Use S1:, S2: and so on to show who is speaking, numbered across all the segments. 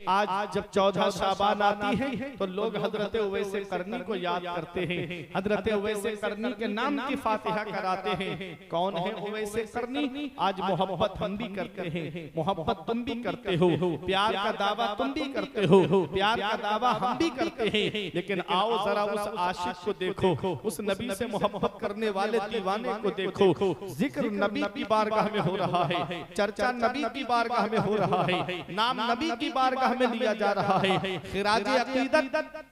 S1: आज जब 14 शाबान आती है तो लोग हजरत उवैस करनी को याद करते हैं, हजरत उवैस करनी के नाम की फातिहा कराते हैं। कौन है उवैस करनी? आज मोहब्बत हम भी करते हैं, मोहब्बत तुम भी करते हो, प्यार का दावा तुम भी करते हो, प्यार का दावा हम भी करते हैं। लेकिन आओ जरा उस आशिक को देखो, उस नबी से मोहब्बत करने वाले दीवाने को देखो। जिक्र नबी की बारगाह में हो रहा है, चर्चा नबी की बारगाह में हो रहा है, नाम नबी की बारगाह में लिया जा रहा है। खिराजे अकीदत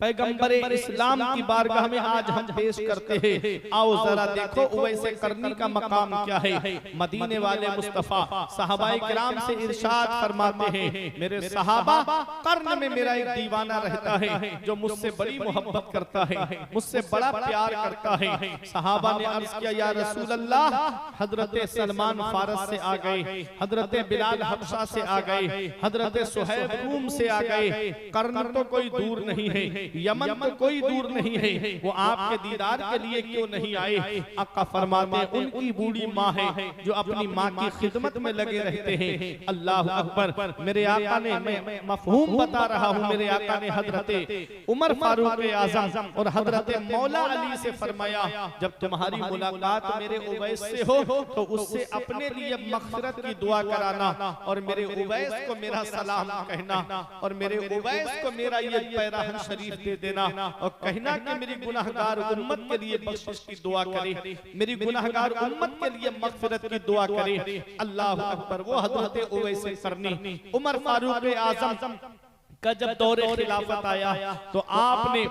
S1: पैगंबर इस्लाम की बारगाह में आज हम पेश करते हैं। आओ जरा देखो उवैस करनी का मकाम क्या है। मदीने वाले मुस्तफा सहाबाए किराम से इरशाद फरमाते हैं, मेरे सहाबा कर्न में मेरा एक दीवाना रहता है जो मुझसे बड़ी मोहब्बत करता है, मुझसे बड़ा प्यार करता है। सहाबा ने अर्ज किया, या रसूल अल्लाह, हजरत सलमान फारस से आ गए, हजरत बिलाल हबशा से आ गए, हजरत सुहैब रूम से आ गए। कर्न तो कोई दूर नहीं है, यमन तो कोई दूर नहीं है, वो आपके दीदार के लिए क्यों नहीं आए? आका फरमाते हैं, उनकी बूढ़ी माँ है जो अपनी माँ की खिदमत में लगे रहते हैं। अल्लाह अकबर। मेरे आका ने, मैं मफहूम बता रहा हूँ, मेरे आका ने हजरत उमर फारूक आजम और हजरत मौला अली से फरमाया, जब तुम्हारी मुलाकात मेरे उवैस से हो तो उससे अपने लिए मग़फ़िरत की दुआ कराना और मेरे उवैस को मेरा सलाम कहना और मेरे उवैस को मेरा ये पैराहन शरीफ दे देना और कहना कि मेरी गुनाहगार उम्मत के लिए बख्शिश की दुआ करे, मेरी गुनाहगार उम्मत के लिए मग़फ़िरत की दुआ करे। अल्लाह अकबर। वो हज़रत उवैस करनी उमर फारूक आज़म का जब दौरे खिलाफत आया तो आपने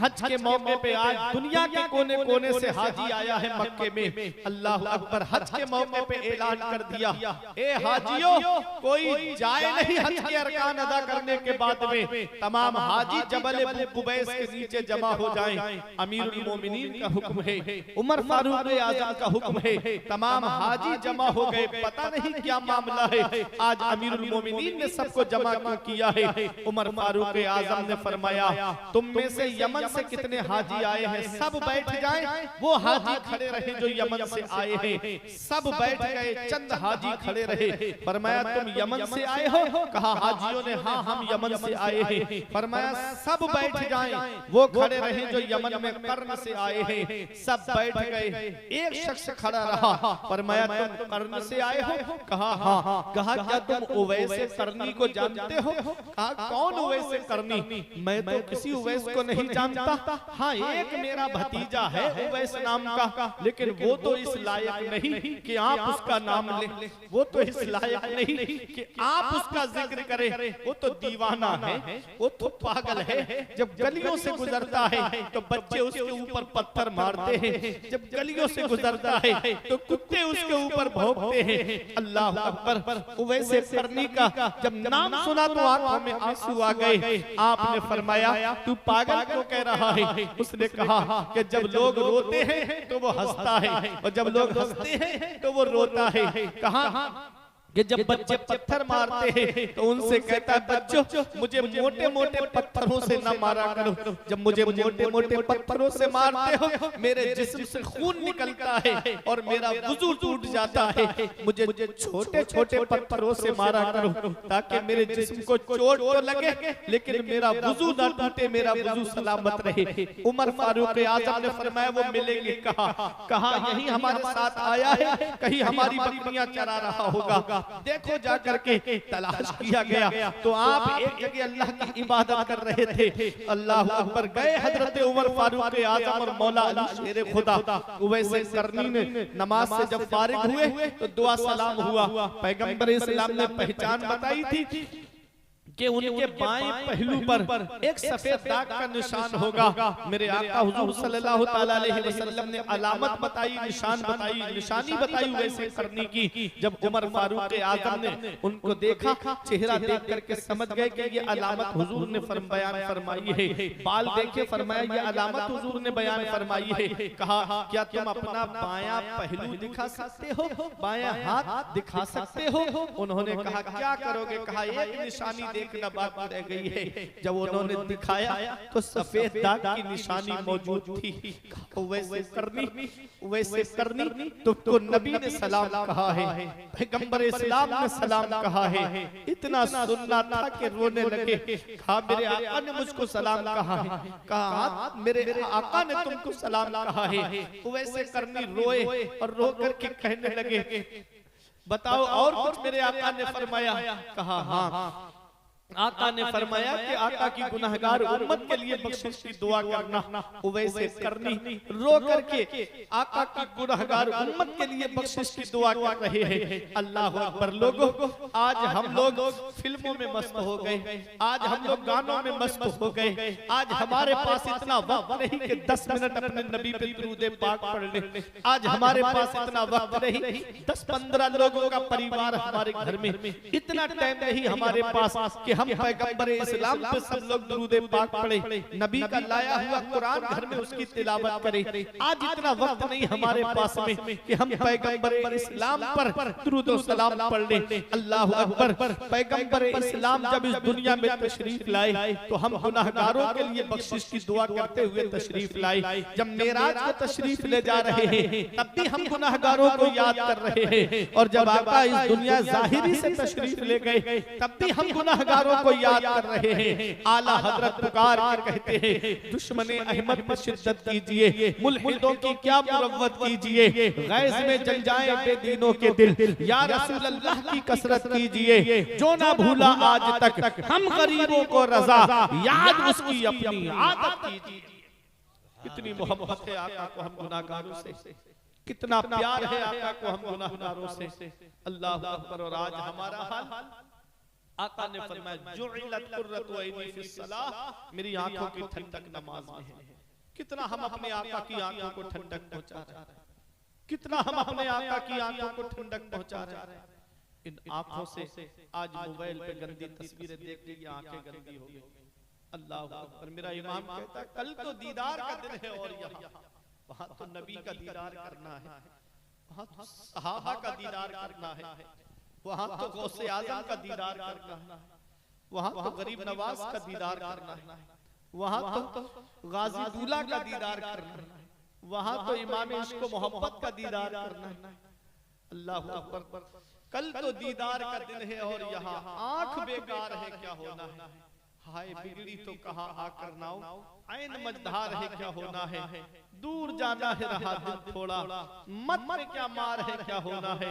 S1: हज के मौके पे, आज दुनिया के कोने कोने से हाजी आया है मक्के में, अल्लाह अकबर, हज के मौके पे ऐलान कर दिया, ए हाजियों, कोई जाए नहीं हज के अरकान अदा करने के बाद में, तमाम हाजी जबल कुबैस के नीचे जमा हो जाएं। अमीरुल मोमिनीन का हुक्म है, उमर फारूक आज़म का हुक्म है, तमाम हाजी जमा हो गए। पता नहीं क्या मामला है, आज अमीरुल मोमिनीन ने सबको जमा किया है। उमर फारूक आज़म ने फरमाया, तुम में से यमन से कितने हाजी आए हैं, सब बैठ जाएं। वो हाजी खड़े रहे जो यमन से आए हैं, सब बैठ गए, चंद हाजी खड़े रहे। फरमाया, तुम यमन से आए हो? कहा हाजियों ने, हाँ हम यमन से आए हैं। फरमाया, सब बैठ जाएं। वो खड़े रहे जो यमन में कर्न से आए हैं, सब बैठ गए। एक शख्स खड़ा रहा। फरमाया, तुम कर्न से आए हो? कहा हाँ। कहा, क्या तुम उवैस करनी को जानते हो? कहा, कौन उवैस करनी? मैं तो किसी उवैस को नहीं जानता। हाँ, एक मेरा भतीजा है उवैस नाम का, लेकिन वो तो इस लायक नहीं कि आप उसका नाम लें, वो तो इस लायक नहीं कि आप उसका जिक्र करें। वो तो दीवाना है, वो तो पागल है। जब गलियों से गुजरता है तो बच्चे उसके ऊपर पत्थर मारते हैं, जब गलियों से गुजरता है तो कुत्ते उसके ऊपर भौंकते हैं। अल्लाह अकबर। उवैस करनी का जब नाम सुना तो आंखों में आंसू आ गए। आपने फरमाया, तू पागल क्यों कह रहा है? उसने कहा कि जब लोग रोते हैं तो वो हंसता है और जब लोग हंसते हैं तो वो रोता है। कहा कि जब बच्चे पत्थर मारते हैं तो उनसे कहता है, बच्चों मुझे मोटे मोटे पत्थरों से न मारा करो, जब मुझे मोटे मोटे पत्थरों से मारते हो मेरे जिस्म से खून निकलता है और मेरा वुजू टूट जाता है। मुझे छोटे छोटे पत्थरों से मारा करो ताकि मेरे जिस्म को चोट तो लगे लेकिन मेरा वुजू न टूटे, मेरा वुजू सलामत रहे। उमर फारूक आज़म ने फरमाया, वो मिलेंगे। कहा यही हमारे साथ आया है, कहीं हमारी बकरियां चरा रहा होगा। देखो जाकर के तलाश किया गया तो आप एक जगह अल्लाह की इबादत कर रहे थे। अल्लाह अकबर। गए हजरत उमर फारूक आज़म और मौला अली शेर खुदा उवैस करनी ने नमाज से जब फारिग हुए तो दुआ सलाम हुआ। पैगंबर इस्लाम ने पहचान बताई थी कि उनके बाएं पहलू पर एक सफेद दाग का निशान होगा। मेरे आका हुजूर सल्लल्लाहु अलैहि वसल्लम ने अलामत बताई, निशान बताई, निशानी बताई वैसे करने की। जब उमर फारूक आज़म ने उनको देखा, चेहरा देख करके समझ गए कि ये अलामत हुजूर ने बयान फरमाई है। बाल देखे, फरमाया ये अलामत हुजूर ने बयान फरमाई है। कहा, क्या तुम अपना बायां पहलू दिखा सकते हो, बायां हाथ दिखा सकते हो? उन्होंने कहा, क्या करोगे? कहा, एक निशानी एक न बात रह गई है, जब उन्होंने दिखाया तो सफेद दाग की निशानी मौजूद थी। वैसे करनी तुमको नबी ने सलाम कहा है, पैगंबर इस्लाम ने सलाम कहा है। इतना सुनना था कि रोने लगे। कहा मेरे आका ने मुझको सलाम कहा है। कहा मेरे आका ने तुमको सलाम कहा है। वैसे करनी रोए और रो करके कहने लगे बताओ और कुछ मेरे आका ने फरमाया। कहा हाँ, आका ने फरमाया कि आका की गुनहगार उम्मत के लिए बख्शिश की दुआ करना। वैसे करनी रो करके आका की गुनहगार उम्मत के लिए बख्शिश की दुआ कर रहे हैं। अल्लाह अकबर। लोगों, आज हम लोग फिल्मों में मस्त हो गए, आज हम लोग गानों में मस्त हो गए। आज हमारे पास इतना वक्त नहीं कि 10 मिनट अपने नबी पे दुरूद पाक पढ़ ले। आज हमारे पास इतना वक्त नहीं, 10-15 लोगों का परिवार हमारे घर में, इतना टाइम नहीं हमारे पास कि हम पैगंबर इस्लाम पे सब लोग दुरूद पाक पढ़े, नबी का लाया हुआ कुरान घर में उसकी तिलावत करें। आज इतना वक्त नहीं हमारे पास में कि हम पैगंबर इस्लाम पर दुरूद और सलाम पढ़ लें। अल्लाह अकबर। पैगंबर इस्लाम जब इस दुनिया में तशरीफ लाए तो हम गुनाहगारों के लिए बख्शिश की दुआ करते हुए तशरीफ लाए। जब मेराज को तशरीफ ले जा रहे हैं तब भी हम गुनाहगारों को याद कर रहे हैं, और जब आका इस दुनिया जाहिरी से तशरीफ ले गए तब भी हम गुनाहगारों को याद कर रहे हैं। आला हजरत पुकार कर कहते हैं दुश्मने अहमद पर शिद्दत कीजिए, मुल्हिदों की क्या मुरव्वत कीजिए, गैज़ में जल जाए बेदीनों के दिल, या रसूल अल्लाह की कसरत कीजिए, जो ना भूला आज तक हम गरीबों को रजा, याद उसकी अपनी आदत कीजिए। कितनी मोहब्बत है आका को हम गुनाहगारों से, कितना प्यार है आका को हम गुनाहगारों से। अल्लाह अकबर। और आज हमारा हाल, आका ने फरमाया जुइलत कुर्रतु ऐनी फिस सलाह, मेरी आंखों की ठंडक नमाज में है। कितना हम अपने आका की आंखों को ठंडक पहुंचा रहे हैं, कितना हम अपने आका की आंखों को ठंडक पहुंचा रहे हैं। इन आंखों से आज मोबाइल पे गंदी तस्वीरें देख के आंखें गंदी हो गई। अल्लाह अकबर। मेरा इमाम कहता है कल तो दीदार का दिन है, और यहाँ वहां तो नबी का दीदार करना है, वहां तो सहाबा का दीदार करना है, वहां तो गौसे आजम का दीदार करना है, वहां तो गरीब नवाज का दीदार करना है, वहां तो गाजी दूल्हा का दीदार करना है, वहां तो इमाम इश्क मोहब्बत का दीदार करना है। अल्लाह अकबर। कल तो दीदार का दिन है और यहाँ आंख बेकार है, क्या होना है। हाय बिगड़ी तो कहाँ आकर नाओ, ऐन मझधार है क्या होना है। दूर जाना है रहा दिल थोड़ा, मत में क्या मार है क्या होना है।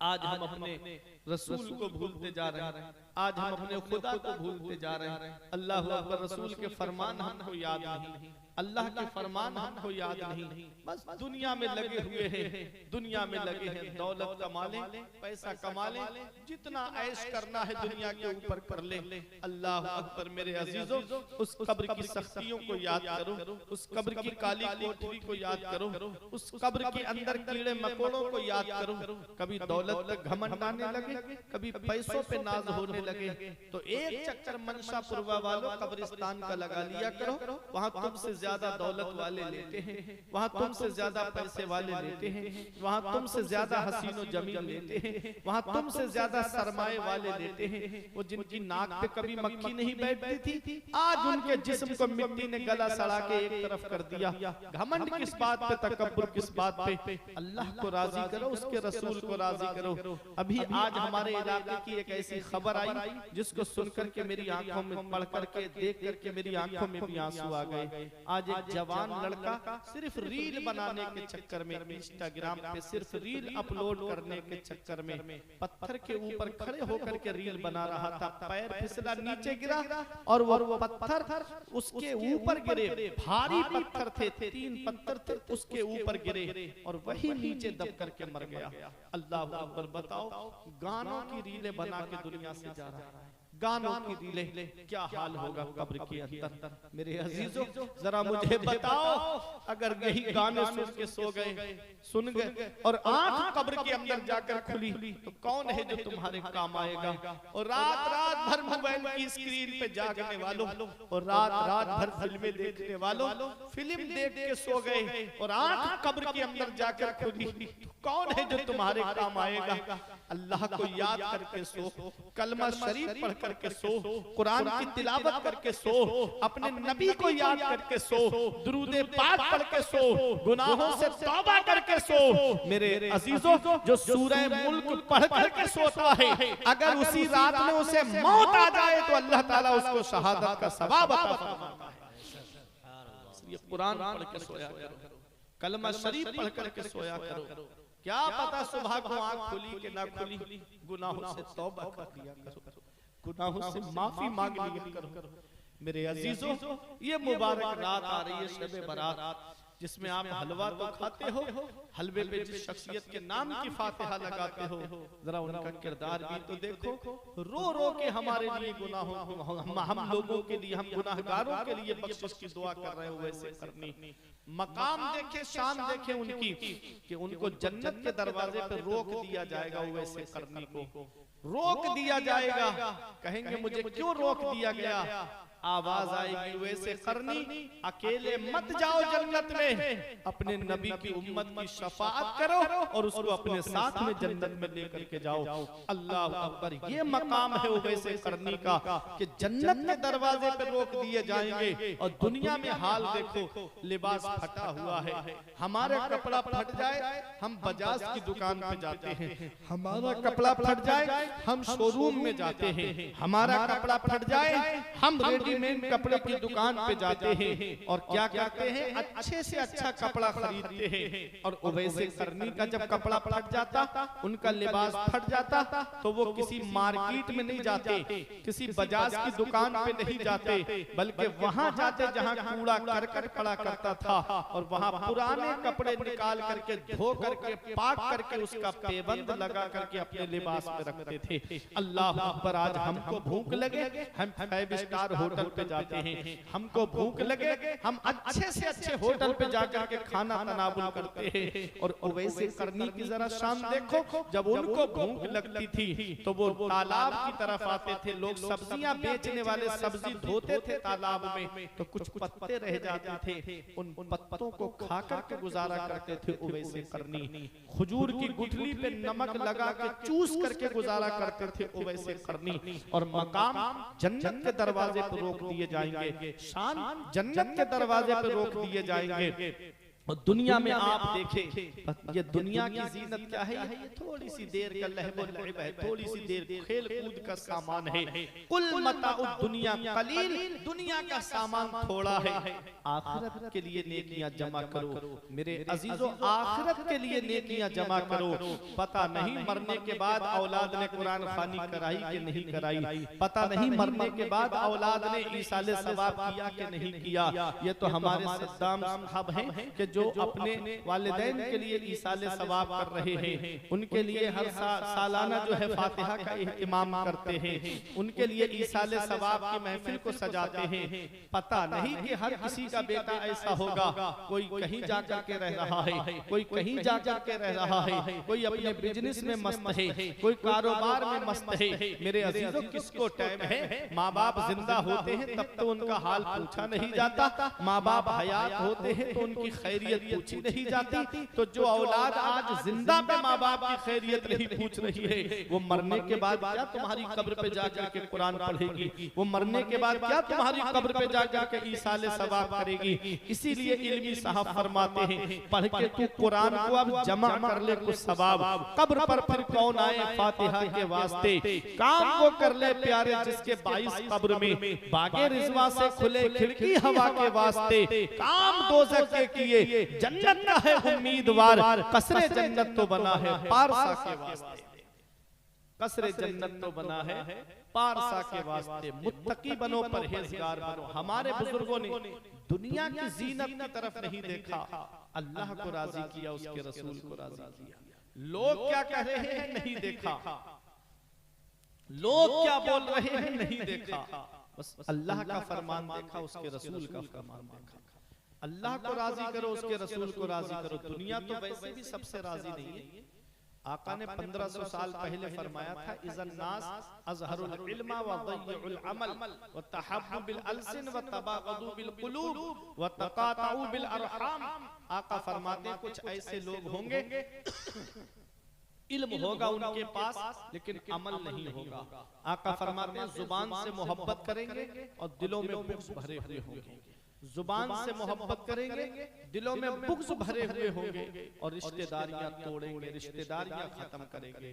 S1: आज हम अपने रसूल को भूलते जा रहे हैं, आज हम अपने खुदा को भूलते जा रहे हैं। अल्लाह अकबर। रसूल के फरमान हमको याद नहीं, अल्लाह के फरमान हमको याद नहीं, बस दुनिया में लगे हुए हैं, दुनिया में लगे हैं। दौलत कमा ले, पैसा कमा ले, जितना ऐश करना है दुनिया के ऊपर कर ले। अल्लाह अकबर। मेरे अजीजों, उस कब्र की सख्तियों को याद करो, उस कब्र की काली कोठरी को याद करो, उस कब्र के अंदर कीड़े मकोड़ों को याद करो। कभी दौलत पे घमंड आने लगे, कभी पैसों पे नाज होने लगे, तो एक चक्कर मनशापुरवा वालों कब्रिस्तान का लगा लिया करो। वहां तुमसे ज्यादा दौलत वाले लेते हैं, वहां तुमसे ज्यादा पैसे वाले लेते हैं, वहां तुमसे ज्यादा हसीनो जमीन लेते हैं, वहां तुमसे ज्यादा सरमाए वाले लेते हैं। वो जिनकी नाक पे कभी मक्खी नहीं बैठती थी, आज उनके जिस्म को मिट्टी ने गला सड़ा के एक तरफ कर दिया। घमंड किस बात पे, तकब्बुर किस बात पे। अल्लाह को राजी करो, उसके रसूल को राजी करो। अभी आज हमारे इलाके की एक ऐसी खबर आई जिसको सुनकर के मेरी आंखों में, पढ़ करके, देख करके मेरी आंखों में भी आंसू आ गए। आज एक जवान लड़का सिर्फ रील बनाने के चक्कर में, इंस्टाग्राम पे सिर्फ रील अपलोड करने के चक्कर में पत्थर के ऊपर खड़े होकर के रील बना रहा था। पैर फिसला, नीचे गिरा और वो पत्थर उसके ऊपर गिरे। भारी पत्थर थे, 3 पत्थर थे, उसके ऊपर गिरे और वही नीचे दब करके मर गया। अल्लाह अकबर। बताओ, गानों की रीलें बना के दुनिया से जा रहा है, गानों की रीलें, क्या हाल होगा कब्र के अंदर। मेरे अजीजों, जरा मुझे बताओ, अगर यही गाने सुन के सो गए, सुन गए और आंख कब्र के अंदर जाकर खुली, तो कौन है जो तुम्हारे काम आएगा। और रात भर मोबाइल की स्क्रीन पे जागने वालों, और रात भर फिल्में देखने वालों, फिल्म देख के सो गए और आंख कब्र के अंदर जाकर खुली, तो कौन है जो तुम्हारे काम आएगा। अल्लाह को याद करके सो, कलमा शरीफ पढ़ करके सो, कुरान की तिलावत करके सो, अपने नबी को याद करके सो, दुरूद पाक पढ़ के सो, गुनाहों से तौबा करके सो। मेरे अजीजों, जो सूरह मुल्क पढ़ करके सोता है, अगर उसी रात में उसे मौत आ जाए तो अल्लाह ताला उसको शहादत का सवाब अता फरमाता है। ये कुरान पढ़ के सोया करो, कलमा शरीफ पढ़ करके सोया करो। क्या पता सुबह को आंख खुली कि ना खुली, गुनाहों से तौबा कर लिया करो, गुनाहों से माफी मांग लिया करो। मेरे अजीजों, ये मुबारक रात आ रही है, शब बारात, जिसमें आप हलवा तो खाते हो, हलवे पे जिस शख्सियत के नाम की फातिहा लगाते हो, जरा उनका किरदार भी तो देखो। रो रो के हमारे लिए गुनाहों, हम लोगों के लिए, हम गुनाहगारों के लिए बख्शिश की दुआ कर रहे हो, वैसे करनी। मकाम देखे, शान देखे उनकी, कि उनको जन्नत के दरवाजे पे रोक दिया जाएगा, वैसे करनी को रोक दिया जाएगा। कहेंगे मुझे क्यों रोक दिया गया? आवाज आएगी, वैसे करनी, अकेले मत जाओ जन्नत में, अपने नबी की उम्मत की शफाअत करो और उसको अपने साथ में जन्नत में लेकर के जाओ। अल्लाह अकबर, ये मकाम है वैसे करनी का, कि जन्नत के दरवाजे पे रोक दिए जाएंगे। और दुनिया में हाल देखो, लिबास फटा हुआ है, हमारा कपड़ा फट जाए हम बजाज की दुकान पे जाते हैं, हमारा कपड़ा फट जाए हम शोरूम में जाते हैं, हमारा कपड़ा फट जाए हम रेडीमेड कपड़े की दुकान पे जाते हैं, और क्या करते हैं? अच्छे से अच्छा कपड़ा खरीदते हैं। और उवैसे करनी का जब कपड़ा फट जाता, उनका लिबास फट जाता, तो वो किसी मार्केट में नहीं जाते, किसी बजाज की दुकान पे नहीं जाते, बल्कि वहां जाते जहां कूड़ा करकट पड़ा करता था, और वहां पुराने कपड़े निकाल करके धो करके पाक करके उसका पेबंद लगा करके अपने लिबास में रखते थे। अल्लाह अकबर, आज हमको भूख लगे हम 5 स्टार होटल पे जाते हैं, हमको भूख लगे हम अच्छे से अच्छे होटल पे जाकर के खाना तनावुल करते हैं। और वैसे करनी की जरा शान देखो, जब उनको भूख लगती थी तो वो तालाब की तरफ आते थे, लोग सब्जियां बेचने वाले सब्जी धोते थे तालाब में, तो कुछ पत्ते रह जाते थे, उन पत्तों को खा करके गुजारा करते थे। वैसे करनी खजूर की गुठली पे नमक लगा के चूस करके गुजारा करते थे। वैसे करनी, और मकाम जन्नत के दरवाजे पर रोक दिए जाएंगे, शान जन्नत के दरवाजे पर रोक दिए जाएंगे। और दुनिया में आप देखें, ये दुनिया की जीनत क्या है? ये थोड़ी सी देर का लहब लहब है, थोड़ी सी देर खेल कूद का सामान है। कुल मताउद दुनिया कलील, दुनिया का सामान थोड़ा है, आखिरत के लिए नेकियां जमा करो। मेरे अजीजों, आखिरत के लिए नेकियां जमा करो। पता नहीं मरने के बाद औलाद ने कुरान खानी कराई कि नहीं कराई, पता नहीं मरने के बाद औलाद ने ईसाले सवाब किया कि नहीं किया। ये तो हमारे सद्दाम साहब हैं कि जो अपने वालिदैन के लिए ईसाले सवाब कर रहे हैं, उनके लिए हर सालाना जो है फातिहा का इहतिमाम करते हैं, उनके लिए ईसाले सवाब की महफिल को सजाते हैं। पता नहीं कि हर किसी का बेटा ऐसा होगा, कोई कहीं जाकर के रह रहा है, कोई कहीं जाकर के रह रहा है, कोई अपने बिजनेस में मस्त है, कोई कारोबार में मस्त है। मेरे अजीजों, किसको टाइम है? माँ बाप जिंदा होते हैं तब तो उनका हाल पूछा नहीं जाता, माँ बाप हयात होते हैं तो उनकी खैरियत पूछी नहीं जाती। तो जो औलाद आज जिंदा पे माँ बाप की खैरियत नहीं पूछ रही है, वो मरने के बाद क्या तुम्हारी कब्र पे जाकर के कुरान पढ़ेगी? वो मरने के बाद क्या तुम्हारी कब्र पे जाकर के ईसाले सवाब करेगी? इसीलिए इल्मी साहब फरमाते हैं, पढ़ के तू कुरान को अब जमा कर ले कुछ सवाब, कब्र पर फिर कौन आए फातिहा के वास्ते। काम वो कर ले प्यारे जिसके 22 कब्र में बागे रिजवा से खुले खिड़की हवा के वास्ते, काम दोज़ख के किए जन्नत का है उम्मीदवार, कसरे जन्नत तो बना है पारसा के वास्ते, कसरे जन्नत तो बना है पारसा के वास्ते। मुत्तकी बनो, परहेजगार बनो। हमारे बुजुर्गों ने दुनिया की जीनत की तरफ नहीं देखा, अल्लाह को राजी किया, उसके रसूल को राजी किया। लोग क्या कह रहे हैं नहीं देखा, लोग क्या बोल रहे हैं नहीं देखा, बस अल्लाह का फरमान देखा, उसके रसूल का फरमान देखा। अल्लाह को राजी करो, उसके रसूल को राजी करो। दुनिया तो वैसे भी सबसे राजी नहीं है। आका ने 1500 साल पहले फरमाया था, इज़न नास अज़हरुल इल्मा व ज़य्युल अमल व तहब्बु बिल अलसिन व तबागदु बिल कुलूब व तकातउ बिल अरहाम। आका फरमाते कुछ ऐसे लोग होंगे इल्म होगा उनके पास लेकिन अमल नहीं होगा। आका फरमाते हैं जुबान से मोहब्बत करेंगे और दिलों में बुग़्ज़ भरे हुए होंगे। जुबान से मोहब्बत करेंगे, दिलों में बुग़्ज़ भरे हुए होंगे और रिश्तेदारियां तोड़ेंगे, रिश्तेदारियां खत्म करेंगे।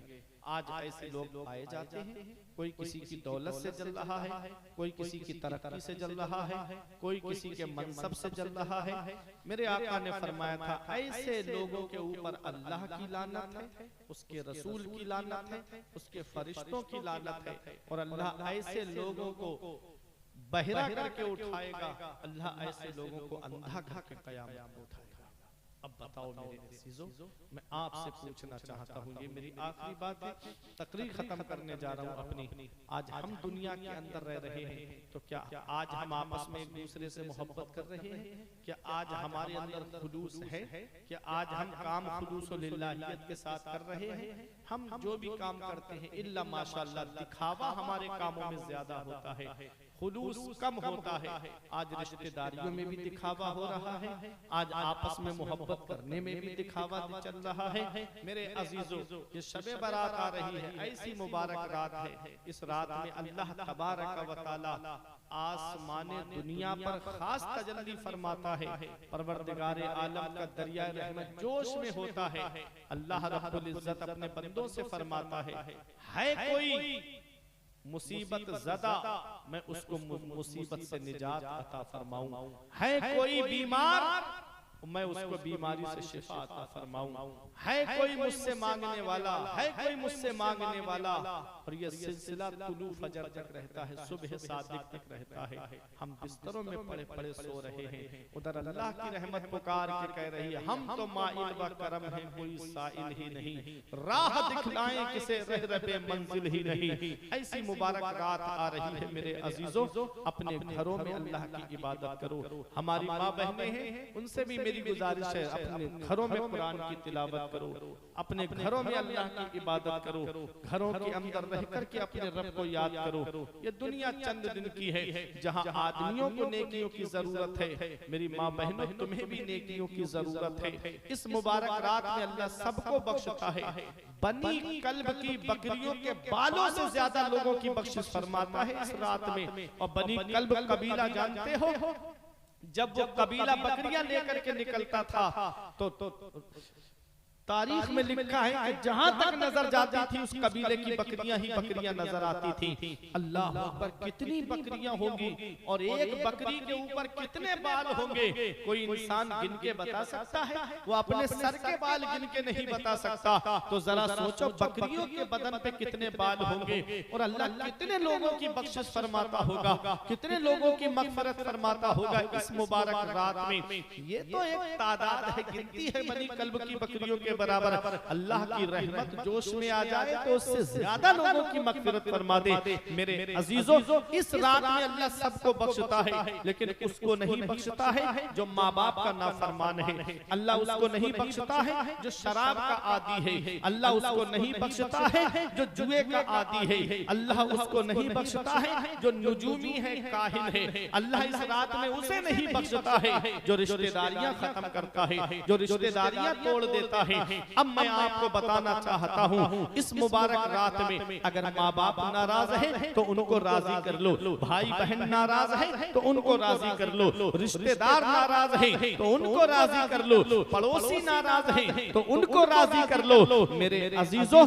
S1: आज ऐसे लोग पाए जाते हैं, कोई किसी की दौलत से जल रहा है, कोई किसी की तरक्की से जल रहा है, कोई किसी के मनसब से जल रहा है। मेरे आका ने फरमाया था ऐसे लोगों के ऊपर अल्लाह की लानत है, उसके रसूल की लानत है, उसके फरिश्तों की लानत है और अल्लाह ऐसे लोगों को बहिरा करके उठाएगा, अल्लाह ऐसे लोगों को अंधा करके क़यामत में उठाएगा। अब बताओ मेरे अज़ीज़ों, मैं आपसे पूछना चाहता हूँ, ये मेरी आखिरी बात है, तकरीर खत्म करने जा रहा हूँ अपनी। आज हम दुनिया के अंदर रह रहे हैं, तो क्या आज हम आपस में एक दूसरे से मोहब्बत कर रहे हैं? क्या आज हमारे अंदर खुलूस है? क्या आज हम काम खुलूस व लिल्लाहियत के साथ कर रहे हैं? हम जो भी काम करते हैं इल्ला माशाअल्लाह दिखावा हमारे कामों में ज्यादा होता है, खुलूस कम होता है। आज रिश्तेदारियों में भी दिखावा हो रहा है, आज आपस में मोहब्बत करने में भी दिखावा चल रहा है। मेरे अजीजों, ये शबे बारात आ रही है, ऐसी मुबारक रात है। इस रात में अल्लाह तबारक व तआला आसमाने दुनिया पर खास तजल्ली फरमाता है। परवरदिगारे आलम का दरिया रहमत जोश में होता है। अल्लाह रब्बुल इज्जत अपने बंदों से फरमाता है कोई मुसीबत ज़दा मैं उसको मुसीबत से निजात अता फरमाऊं, है कोई बीमार मैं उसको बीमारी से शिफा अता फरमाऊं, है कोई मुझसे मांगने वाला, है कोई मुझसे मांगने वाला। और ये सिलसिला तुलू फजर तक रहता है, सुबह सादिक तक रहता है। हम बिस्तरों में पड़े पड़े सो रहे हैं, उधर अल्लाह की रहमत पुकार के कह रही है हम तो माइल व करम है, कोई साइल ही नहीं, राह दिखलाएं किसे रह मंजिल ही नहीं। ऐसी मुबारक रात आ रही है मेरे अजीजों, अपने घरों में अल्लाह की इबादत करो। हमारी माँ बहनें हैं, उनसे भी मेरी गुजारिश है अपने घरों में कुरान की तिलावत करो, अपने घरों में अल्लाह की इबादत करो, घरों के अंदर रह करके अपने रब को याद करो। ये दुनिया चंद दिन की है जहां आदमियों को नेकियों की जरूरत है। मेरी माँ बहनों, तुम्हें भी नेकियों की जरूरत है। इस मुबारक रात में अल्लाह सबको बख्शता है। बनी कल्ब की बकरियों के बालों से ज्यादा लोगों की बख्शिश फरमाता है इस रात में। और बनी कल्ब कबीला जानते हो, जब वो कबीला बकरियां लेकर के निकलता था तो तारीख में लिखा है कि जहां तक नजर जाती थी उस कबीले की बकरियां ही बकरियां नजर आती थी। अल्लाह अकबर, कितनी बकरियां होंगी और एक बकरी के ऊपर कितने बाल होंगे, कोई इंसान गिन के बता सकता है? वो अपने सर के बाल गिन के नहीं बता सकता। तो जरा सोचो बकरियों के बदन पे कितने बाल होंगे और अल्लाह कितने लोगों की बख्शिश फरमाता होगा, कितने लोगों की मगफरत फरमाता होगा इस मुबारक रात में। ये तो एक तादाद है, गिनती है बनी कल्ब की बकरियों के बराबर। अल्लाह की रहमत जोश में आ जाए तो उससे ज्यादा लोगों की मगफिरत फरमा दे। मेरे अजीजों, इस रात में अल्लाह सबको बख्शता है, लेकिन उसको नहीं बख्शता है जो माँ बाप का नाफरमान है। अल्लाह उसको नहीं बख्शता है जो शराब का आदी है। अल्लाह उसको नहीं बख्शता है जो जुए का आदी है। अल्लाह उसको नहीं बख्शता है जो नुजूमी है, काहिन है। अल्लाह इस रात में उसे नहीं बख्शता है जो रिश्तेदारियां खत्म करता है, जो रिश्तेदारियां तोड़ देता है। अब मैं आपको बताना चाहता हूँ, इस मुबारक रात में अगर माँ बाप नाराज है तो उनको राजी कर लो, भाई बहन नाराज है तो उनको राजी कर लो, रिश्तेदार नाराज है तो उनको राजी कर लो, पड़ोसी नाराज है तो उनको राजी कर लो। मेरे अजीजों,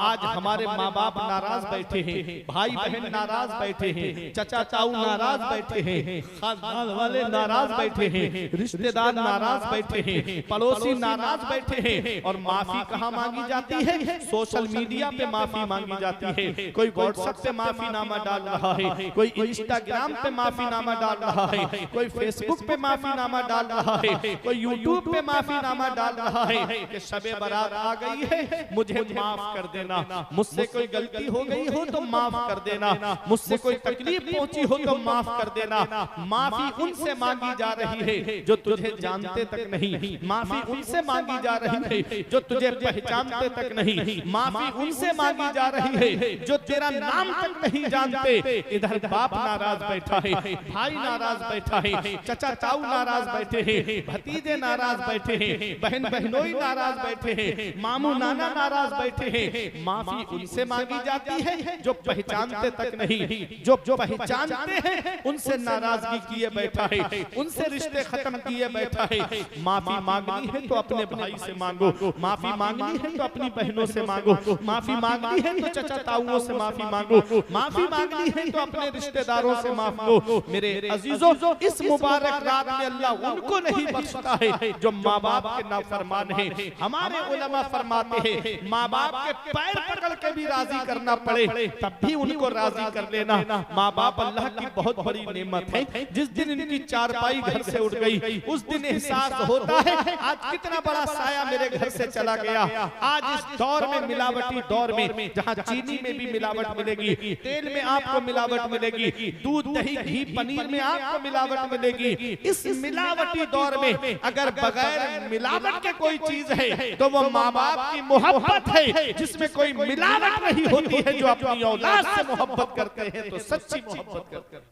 S1: आज हमारे माँ बाप नाराज बैठे हैं, भाई बहन नाराज बैठे हैं, चचा ताऊ नाराज बैठे हैं, खानदान वाले नाराज बैठे हैं, रिश्तेदार नाराज बैठे हैं, पड़ोसी नाराज बैठे हैं। और माफी कहाँ मांगी जाती है? सोशल मीडिया पे माफी मांगी जाती है। कोई व्हाट्सएप पे माफीनामा डाल रहा है, कोई इंस्टाग्राम पे माफीनामा डाल रहा है, कोई फेसबुक पे माफीनामा डाल रहा है, कोई यूट्यूब पे माफीनामा डाल रहा है कि शबे बारात आ गई है, मुझे माफ कर देना, मुझसे कोई गलती हो गई हो तो माफ कर देना, मुझसे कोई तकलीफ पहुंची हो तो माफ कर देना। माफी उनसे मांगी जा रही है जो तुझे जानते तक नहीं, माफी उनसे मांगी जा रही है है जो तुझे पहचानते तक नहीं, माफी उनसे मांगी जा रही है जो तेरा नाम तक नहीं जानते। इधर बाप नाराज बैठा है, भाई नाराज बैठा है, चचा ताऊ नाराज बैठे हैं, भतीजे नाराज बैठे हैं, बहन बहनोई नाराज बैठे हैं, मामू नाना नाराज बैठे हैं। माफी उनसे मांगी जाती है जो पहचानते तक नहीं, जो पहचानते हैं उनसे नाराजगी किए बैठा है, उनसे रिश्ते खत्म किए बैठा है। माफी मांगनी है तो अपने भाई से मांगो, माफी मांगनी है तो अपनी बहनों से मांगो, माफी मांगनी है तो चचा ताऊओं से माफी मांगो, माफी मांगनी है तो अपने रिश्तेदारों से मांगो। मेरे अजीजों, इस मुबारक रात में अल्लाह उनको नहीं बख्शता है जो माँ बाप के नाफरमान हैं। हमारे उलमा फरमाते हैं माँ बाप के पैर पकड़ के भी राजी करना पड़े तब भी उनको राजी कर लेना। माँ बाप अल्लाह की बहुत बड़ी नेमत है। जिस दिन इनकी चारपाई घर से उठ गई उस दिन एहसास होता है आज कितना बड़ा साया मेरे घर से चला गया। आज इस दौर में, मिलावटी दौर में, जहाँ चीनी में भी मिलावट मिलेगी, तेल में आपको मिलावट मिलेगी, दूध दही घी पनीर में आपको मिलावट मिलेगी। इस मिलावटी दौर में अगर बगैर मिलावट के कोई चीज है तो वो माँ बाप की मोहब्बत है, जिसमें कोई मिलावट नहीं होती है। जो अपनी औलाद से मोहब्बत करते हैं तो सच्ची मोहब्बत करते हैं।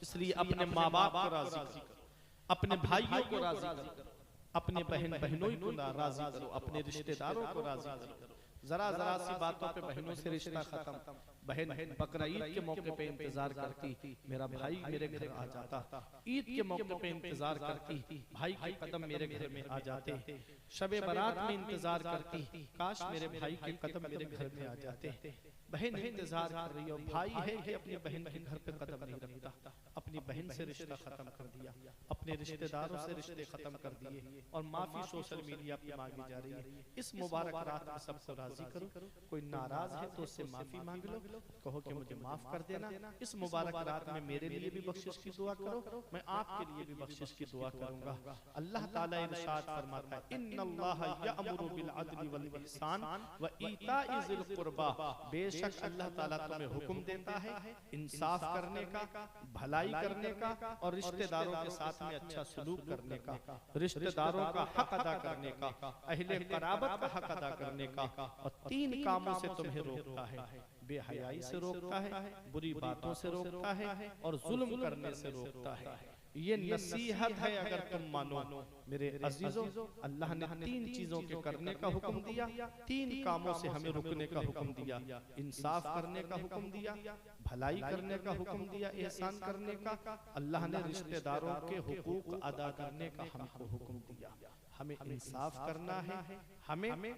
S1: इसलिए अपने माँ बाप को राजी करो, अपने भाइयों को राजी करो, अपने बहन बहनों को राजी करो, अपने रिश्तेदारों को राजी करो। जरा जरा सी बातों पे बहनों से रिश्ता खत्म। बहन बकरा ईद के मौके पे इंतजार करती, मेरा भाई मेरे घर आ जाता। ईद के मौके पे इंतजार करती, भाई के कदम मेरे घर में आ जाते। शबे बारात में इंतजार करती, काश मेरे भाई के कदम मेरे घर में आ जाते। बहन इंतजार कर रही हो, भाई है कि अपनी बहन के घर पे कदम नहीं रखता, अपनी बहन से रिश्ता खत्म कर दिया, अपने रिश्तेदारों से रिश्ते खत्म कर दिए और माफी सोशल मीडिया पे मांगी जा रही है। इस मुबारक रात में सबको राजी करो। कोई नाराज है तो उससे माफी मांग लो, कहो कि मुझे माफ कर देना। इस मुबारक रात में मेरे लिए भी बख्शिश की दुआ करो, मैं आपके लिए भी बख्शिश की दुआ करूंगा। अल्लाह ताला इरशाद फरमाता है, इन्नल्लाह यअमुरु बिल अदली वल इहसान व ईताइ ज़िल कुर्बा। बेशक अल्लाह ताला तुम्हें हुक्म देता है इंसाफ करने का, भलाई करने का और रिश्तेदारों के साथ में अच्छा सलूक करने का, रिश्तेदारों का हक अदा करने का, अहले क़राबत का हक अदा करने का। और 3 कामों से तुम्हें रोकता है, बेहयाई से रोकता है, बुरी बातों से रोकता है और जुल्म करने से रोकता है। ये नसीहत है अगर तुम मानो। मेरे अजीजों, अल्लाह ने 3 चीजों के करने का हुक्म दिया, 3 कामों से हमें रुकने का हुक्म दिया। इंसाफ करने का हुक्म दिया, भलाई करने का हुक्म दिया, एहसान करने का। अल्लाह ने रिश्तेदारों के हुकूक अदा करने का हमको हुक्म दिया। हमें इंसाफ करना है, हमें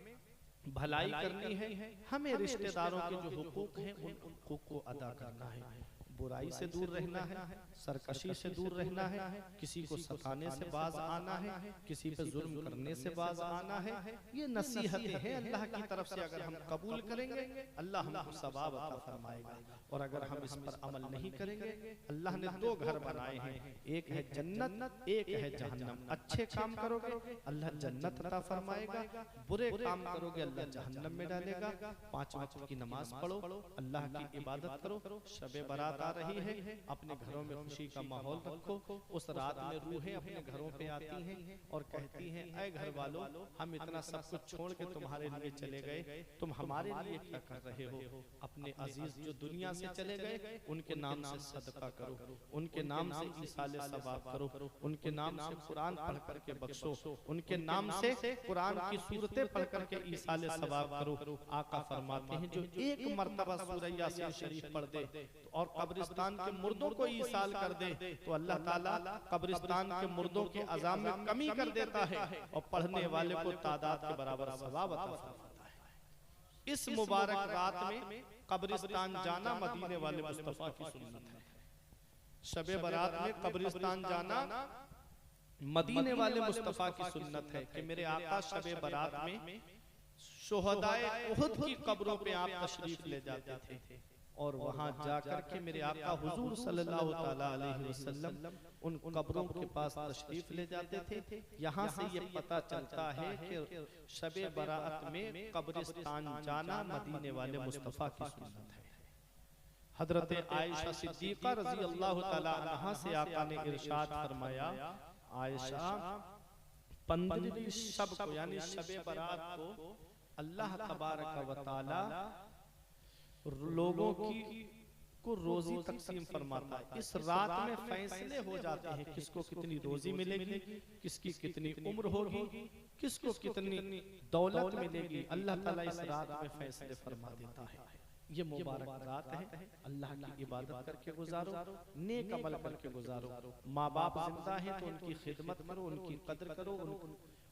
S1: भलाई करनी है, हमें रिश्तेदारों के जो हुकूक हैं उन हुकूक को अदा करना है। बुराई से दूर रहना है, सरकशी से दूर रहना है, किसी को सताने से बाज आना है, किसी पे जुल्म करने से बाज आना है। ये नसीहतें हैं अल्लाह की तरफ से। अगर हम कबूल करेंगे अल्लाह हमको सवाब अता फरमाएगा, और अगर हम इस पर अमल नहीं करेंगे, अल्लाह ने 2 घर बनाए हैं, एक है जन्नत, एक है जहन्नम। अच्छे काम करोगे अल्लाह जन्नत अता फरमाएगा, बुरे काम करोगे अल्लाह जहन्नम में डालेगा। 5 वक्त की नमाज पढ़ो, अल्लाह की इबादत करो। शबे बारात आ रही है, अपने घरों में खुशी का माहौल रखो। उस रात में रूहें अपने घरों पे आती हैं और कहती हैं, ऐ घर वालों, हम इतना सब कुछ छोड़ के तुम्हारे लिए चले गए, तुम हमारे लिए क्या कर रहे हो? अपने अजीज जो दुनिया से चले गए उनके नाम से सदका करो, उनके नाम से इसाले सवाब करो, उनके नाम से कुरान पढ़ करके बख्शो, उनके नाम से कुरान की सूरतें पढ़ करके इसाले सवाब करो। आका फरमाते हैं जो एक मर्तबा सूरह यासीन शरीफ पढ़ दे और कब्रिस्तान के मुर्दों को ईसाल कर दे तो अल्लाह ताला कब्रिस्तान के मुर्दों के अज़ाब में कमी कर देता है और पढ़ने वाले को तादाद के बराबर सवाब अता फरमाता है। इस मुबारक रात में कब्रिस्तान जाना मदीने वाले मुस्तफा की सुन्नत है। शबे बारात में कब्रिस्तान जाना मदीने वाले मुस्तफा की सुन्नत है कि मेरे आका शबे बारात में शुहदाए उहद की कब्रों पे आप तशरीफ ले जाते थे और वहां जाकर के मेरे आका हुजूर सल्लल्लाहु ताला अलैहि वसल्लम उन कब्रों के पास तशरीफ ले जाते थे। यहाँ से ये पता चलता है कि शबे बारात में कब्रिस्तान जाना मदीने वाले मुस्तफा की सुन्नत है। हजरत आयशा सिद्दीका रजी अल्लाह ताला अन्हा से आका ने इरशाद फरमाया, आयशा 15वीं शब को यानी शबे बारात को अल्लाह तबारक व तआला लोगों की को रोजी तकसीम फरमाता है। इस रात में फैसले हो जाते हैं किसको कितनी रोजी मिलेगी, किसकी कितनी उम्र होगी, किसको कितनी दौलत मिलेगी। अल्लाह ताला इस रात में फैसले फरमा देता है। ये मुबारक रात है, अल्लाह की इबादत करके गुजारो, नेक अमल करके गुजारो। माँ बाप जिंदा है तो उनकी खिदमत करो, उनकी कदर करो,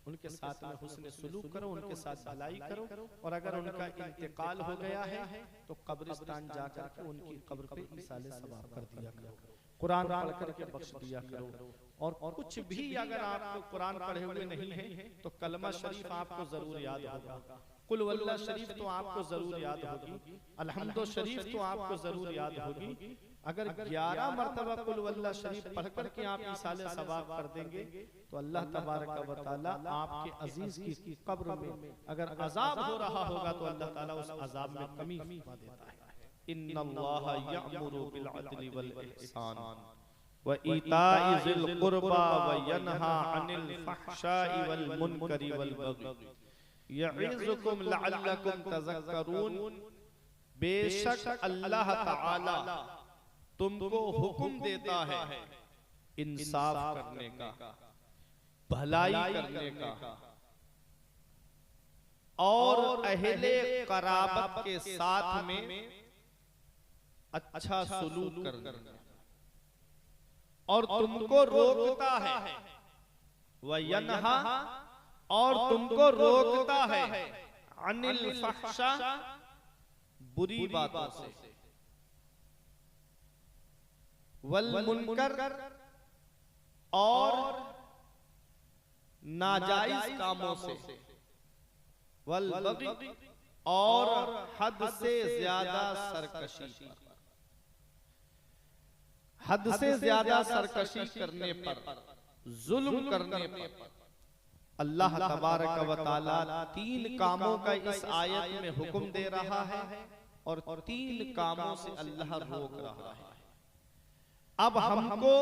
S1: उनके साथ में हुस्न सुलूक करो, उनके साथ भलाई करो। और अगर उनका इंतकाल हो गया है तो कब्रिस्तान जाकर के उनकी कब्र पे इसाले सवाब कर दिया करो, कुरान पढ़ करके बख्श दिया करो। और कुछ भी अगर आपको कुरान पढ़े हुए नहीं है तो कलमा शरीफ आपको जरूर याद होगा, कुल वल्लाह शरीफ तो आपको जरूर याद होगी, अल्हम्दु शरीफ तो आपको जरूर याद होगी। अगर 11 मरतबा कुल वल्लाह शरीफ पढ़ करके आप इसाले सवाब कर देंगे तो अल्लाह तबारक व तआला आपके अजीज की कब्र में अगर अजाब हो रहा होगा तो अल्लाह ताला उस अजाब में कमी फरमा देता है। इन्नल्लाहा यअमुरु बिल अदली वल इहसान व ईताइ ज़िल कुर्बा व यनहा अनिल फहशाइ वल मुनकरी वल बगी यइज़ुकुम लअल्लकुम तज़क्करून। बेशक अल्लाह ताला तुमको हुक्म देता है इंसाफ करने का, भलाई करने का और अहले कराबत के साथ में अच्छा सुलूक करने का, और तुमको रोकता है वयनहा, और तुमको रोकता है अनिल फहशा, बुरी बातों से, वल मुनकर, और नाजायज कामों से, वल बगी, और हद से ज्यादा सरकशी पर, हद से ज्यादा सरकशी करने पर, जुल्म करने पर। अल्लाह तबारक व तआला 3 कामों का इस आयत में हुक्म दे रहा है और 3 कामों से अल्लाह रोक रहा है। अब हमको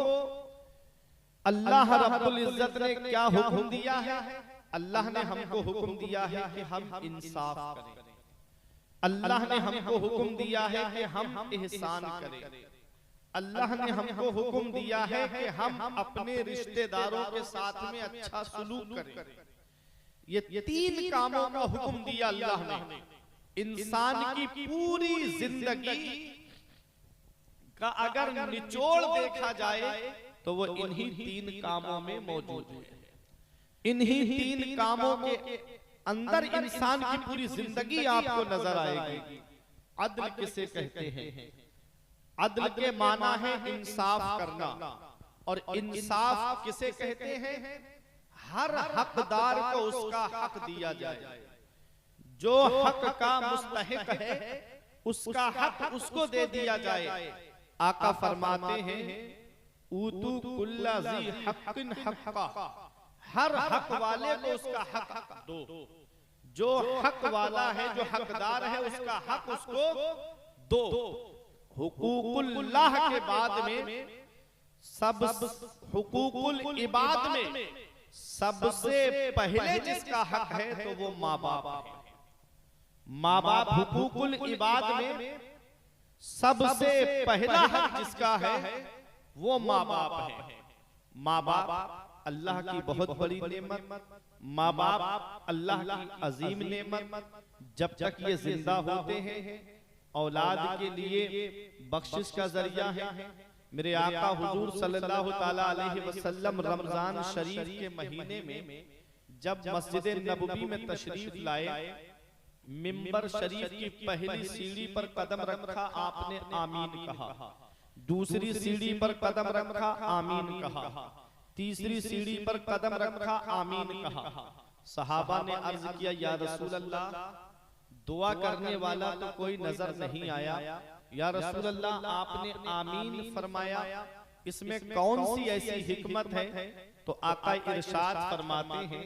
S1: अल्लाह रब्बुल इज्जत ने क्या हुक्म दिया है? अल्लाह ने हमको हुक्म दिया है कि हम इंसाफ करें। अल्लाह ने हमको हुक्म दिया है कि हम एहसान करें। अल्लाह ने हमको हुक्म दिया है कि हम अपने रिश्तेदारों के साथ में अच्छा सलूक करें। ये 3 कामों का हुक्म दिया अल्लाह ने। इंसान की पूरी जिंदगी का अगर निचोड़ देखा जाए तो वो इन्हीं 3 कामों में मौजूद है। इन्हीं 3 कामों के अंदर इंसान की पूरी जिंदगी आपको नजर आएगी। अदल किसे कहते हैं? अदल के माना है इंसाफ करना, और इंसाफ किसे कहते हैं? हर हकदार को उसका हक दिया जाए। जो हक का मुस्तहिक है उसका हक उसको दे दिया जाए। आका फरमाते हैं ऊतू कुल्ला ज़ी हक़्क़िन हक़्क़ा, हर हक वाले को उसका हक दो। जो हक वाला है, जो हकदार है, उसका हक उसको दो। हुकूकुल्लाह के बाद में सब हुकूकुल इबाद में सबसे पहले जिसका हक है तो वो माँ बाप है। माँ बाप हुकूकुल इबाद में सबसे पहला हक जिसका है वो माँ बाप है। माँ बाप अल्लाह की बहुत बड़ी नेमत, माँ बाप अल्लाह की अजीम नेमत। जब तक ये जिंदा होते हैं औलाद के लिए बख्शिश का जरिया है। मेरे आका हुजूर सल्लल्लाहु ताला अलैहि वसल्लम रमजान शरीफ के महीने में जब मस्जिद नबवी में तशरीफ लाए, मिंबर शरीफ की पहली सीढ़ी पर कदम रखा, आपने आमीन कहा। दूसरी सीढ़ी पर कदम रखा, आमीन कहा। तीसरी सीढ़ी पर कदम रखा, आमीन कहा। सहाबा ने अर्ज किया, या रसूल अल्लाह, दुआ करने वाला तो कोई नजर नहीं आया। या रसूल अल्लाह, आपने आमीन फरमाया, इसमें कौन सी ऐसी हिकमत है? तो आका इरशाद फरमाते हैं,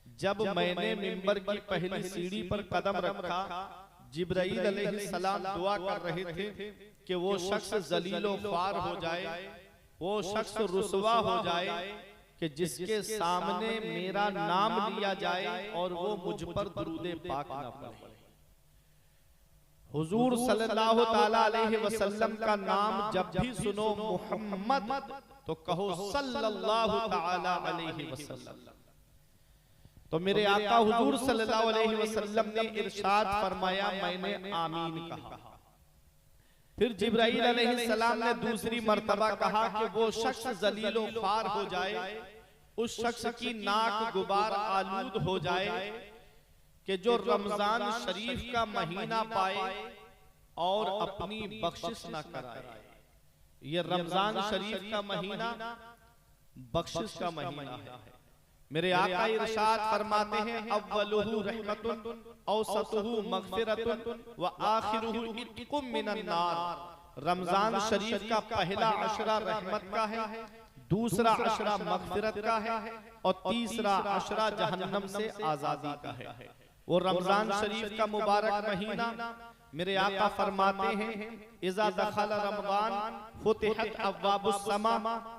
S1: जब मैंने मिंबर की पहली सीढ़ी पर कदम रखा, जिब्राइल अलैहिस्सलाम दुआ कर रहे थे कि वो शख्स जलीलो ख्वार हो जाए, वो शख्स रुसवा हो जाए, कि जिसके सामने मेरा नाम लिया जाए और वो मुझ पर दुरूद पाक ना पढ़े। हुजूर सल्लल्लाहु ताला अलैहि वसल्लम का नाम जब भी सुनो मोहम्मद तो कहो सल्लल्लाहु ताला अलैहि वसल्लम। तो मेरे आका हुजूर सल्लल्लाहु अलैहि वसल्लम ने इरशाद फरमाया, मैंने आमीन कहा। फिर जिब्राइल अलैहिस्सलाम ने दूसरी मर्तबा कहा कि वो शख्स जलीलो ख्वार हो जाए, उस शख्स की नाक गुबार आलूद हो जाए कि जो रमजान शरीफ का महीना पाए और अपनी बख्शिश ना कराए। ये रमजान शरीफ का महीना बख्शिश का महीना है। मेरे आका इरशाद फरमाते हैं, अव्वलुहु रहमतुन औसतुहु मगफिरतुन व आखिरुहु इत्कुम मिनन नार। रमजान शरीफ का पहला अशरा रहमत का है, दूसरा अशरा मगफिरत का है और तीसरा अशरा जहन्नम से आजादी का है। वो रमजान शरीफ का मुबारक महीना मेरे आका फरमाते हैं, इज़ा दखल रमज़ान फुतिहत अब्वाबुस समा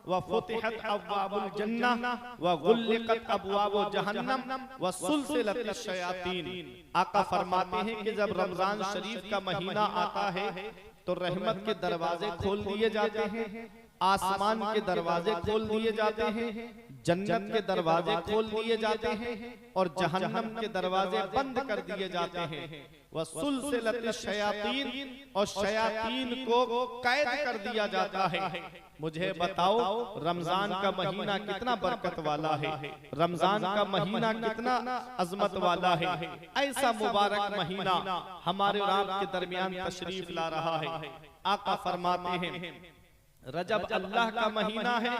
S1: व फुतिहत अब्वाबुल जन्नह व गुल्लिकत अब्वाबु जहन्नम व सुलसिलतिश शयातीन। आका फरमाते हैं कि जब रमजान शरीफ का महीना आता है तो रहमत के दरवाजे खोल दिए जाते हैं, आसमान के दरवाजे खोल दिए जाते हैं, जन्नत के दरवाजे खोल दिए जाते हैं और जहन्नम के दरवाजे बंद कर दिए जाते हैं। वह सुलसिलतिश शयातीन, और शयातीन को कैद कर दिया जाता है। मुझे बताओ रमजान का महीना कितना बरकत वाला है, रमजान का महीना कितना अजमत वाला है। ऐसा मुबारक महीना हमारे और आपके दरमियान तशरीफ ला रहा है। आका फरमाते हैं, रजब अल्लाह का महीना है,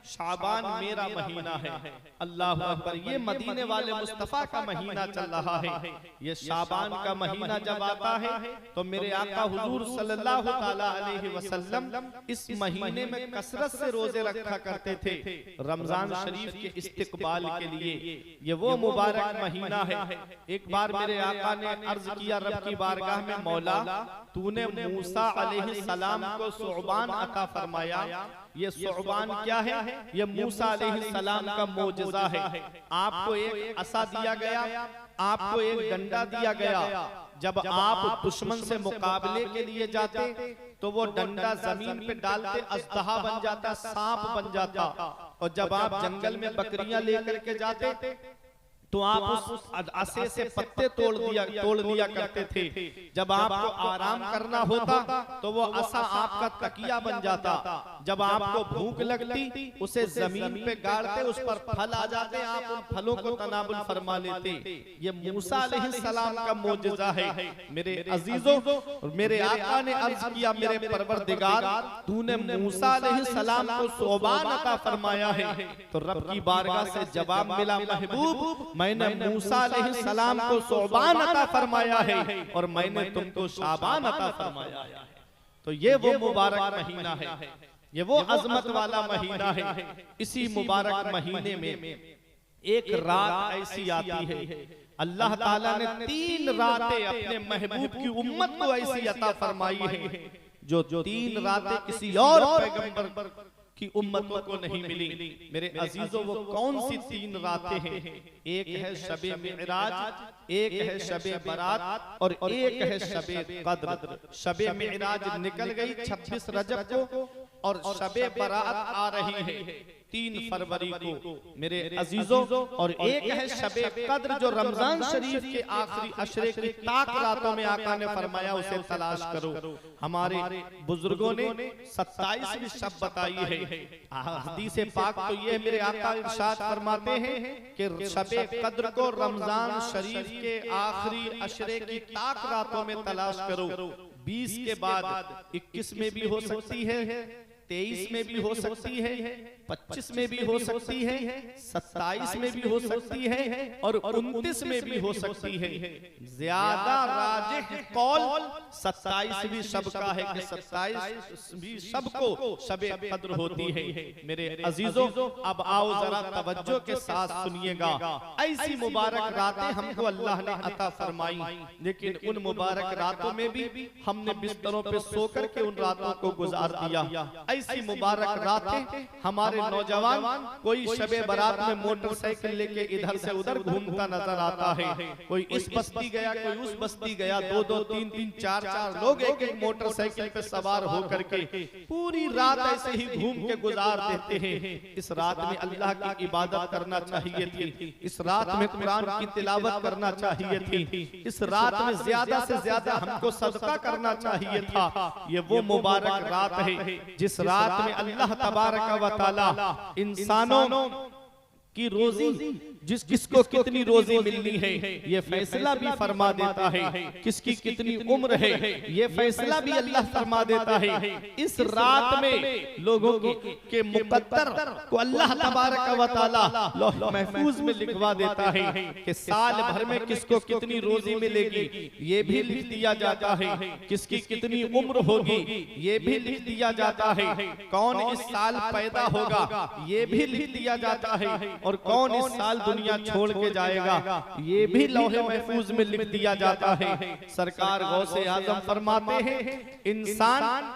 S1: शाबान मेरा महीना है। अल्लाह अकबर। ये मदीने वाले मुस्तफा का महीना चल रहा है। ये शाबान का महीना जब आता है तो मेरे आका हुजूर सल्लल्लाहु ताला अलैहि वसल्लम इस महीने में कसरत से रोजे रखा करते थे रमजान शरीफ के इस्तिकबाल के लिए। ये वो मुबारक महीना है। एक बार मेरे आका ने अर्ज किया रब की बारगाह में, मौला तूने मूसा अलैहिस्सलाम को सुअबान अता फरमाया। ये सुअबान क्या है? ये मूसा अलैहिस्सलाम का मोजज़ा है। आपको एक असा दिया गया, आपको एक डंडा दिया गया। जब आप दुश्मन से मुकाबले के लिए जाते तो वो डंडा जमीन पे डालते अजदहा बन जाता, सांप बन जाता। और जब आप जंगल में बकरियां लेकर के जाते तो आप उस असे से पत्ते तोड़ दिया करते थे। जब आपको आराम करना होता तो वो असा आपका तकिया बन जाता। जब आपको भूख लगती उसे जमीन पे गाड़ते, उस पर फल आ जाते, आप उन फलों को तनाबुल फरमा लेते। ये मूसा अलैहिस्सलाम का मोजज़ा है। मेरे अजीजों, मेरे आका ने अर्ज किया, मेरे परवरदिगार तूने मूसा अलैहिस्सलाम को सुअबान अता फरमाया है। तो रब की बारगाह से जवाब मिला, महबूब मैंने मूसा अलैहिस्सलाम को सुअबान अता फरमाया है और मैंने तुमको शाबान अता फरमाया है। तो ये वो मुबारक महीना है, ये वो अजमत वाला महीना है। इसी मुबारक महीने में एक रात ऐसी आती है, अल्लाह ताला ने 3 रातें अपने महबूब की उम्मत को ऐसी अता फरमाई है जो 3 रातें किसी और पैगंबर की उम्मतों को नहीं मिली। मेरे अजीजों, वो कौन सी 3 रातें हैं? एक है शबे मिअराज, एक है शबे बरात और एक है शबे कद्र। शबे मिअराज निकल गई 26 रजब को और शबे बरात आ रही है 3 फरवरी को मेरे अजीजों। और एक है शबे कद्र जो रमजान शरीफ के आखिरी अशरे की ताक रातों में आका ने फरमाया उसे तलाश करो। हमारे बुजुर्गों ने 27वीं शब बताई है। हदीस पाक तो ये मेरे आका इरशाद फरमाते हैं कि शबे कद्र को रमजान शरीफ के आखिरी अशरे की ताक रातों में तलाश करो। 20 के बाद 21 में भी हो सकती है, 23 में भी हो सकती है, 25 में भी हो सकती है, 27 में भी हो सकती है और 29 में भी हो सकती है। ज्यादा राजिह कौल 27वीं शब का है कि 27वीं शब को शबे कद्र होती है। मेरे अजीजों, अब आओ जरा तवज्जो के साथ सुनिएगा। ऐसी मुबारक रातें हमको अल्लाह ने अता फरमाई, लेकिन उन मुबारक रातों में भी हमने बिस्तरों पे सो कर के उन रातों को गुजार दिया। ऐसी मुबारक रातें हमारे नौजवान कोई शबे बारात में मोटरसाइकिल लेके इधर से उधर घूमता नजर आता है। कोई इस बस्ती गया, कोई उस बस्ती गया, दो दो तीन तीन चार चार लोग एक एक मोटरसाइकिल पे सवार होकर के पूरी रात ऐसे ही घूम के गुजार देते हैं। इस रात में अल्लाह की इबादत करना चाहिए थी, इस रात में कुरान की तिलावत करना चाहिए थी, इस रात में ज्यादा से ज्यादा हमको सदका करना चाहिए था। ये वो मुबारक रात है जिस रात में अल्लाह तबारक व तआला इंसानों की रोजी, जिस किसको कितनी रोजी मिलनी है ये फैसला भी फरमा देता है, किसकी कितनी उम्र है ये फैसला भी अल्लाह फरमा देता है। इस रात में लोगों के मुकद्दर को अल्लाह तबारक व तआला लौह महफूज में लिखवा देता है कि साल भर में किसको कितनी रोजी मिलेगी ये भी लिख दिया जाता है, किसकी कितनी उम्र होगी ये भी लिख दिया जाता है, कौन इस साल पैदा होगा ये भी लिख दिया जाता है, और कौन इस साल दुनिया छोड़ के जाएगा ये भी लौहे महफूज में लिख दिया जाता है। सरकार गौसे आजम फरमाते हैं इंसान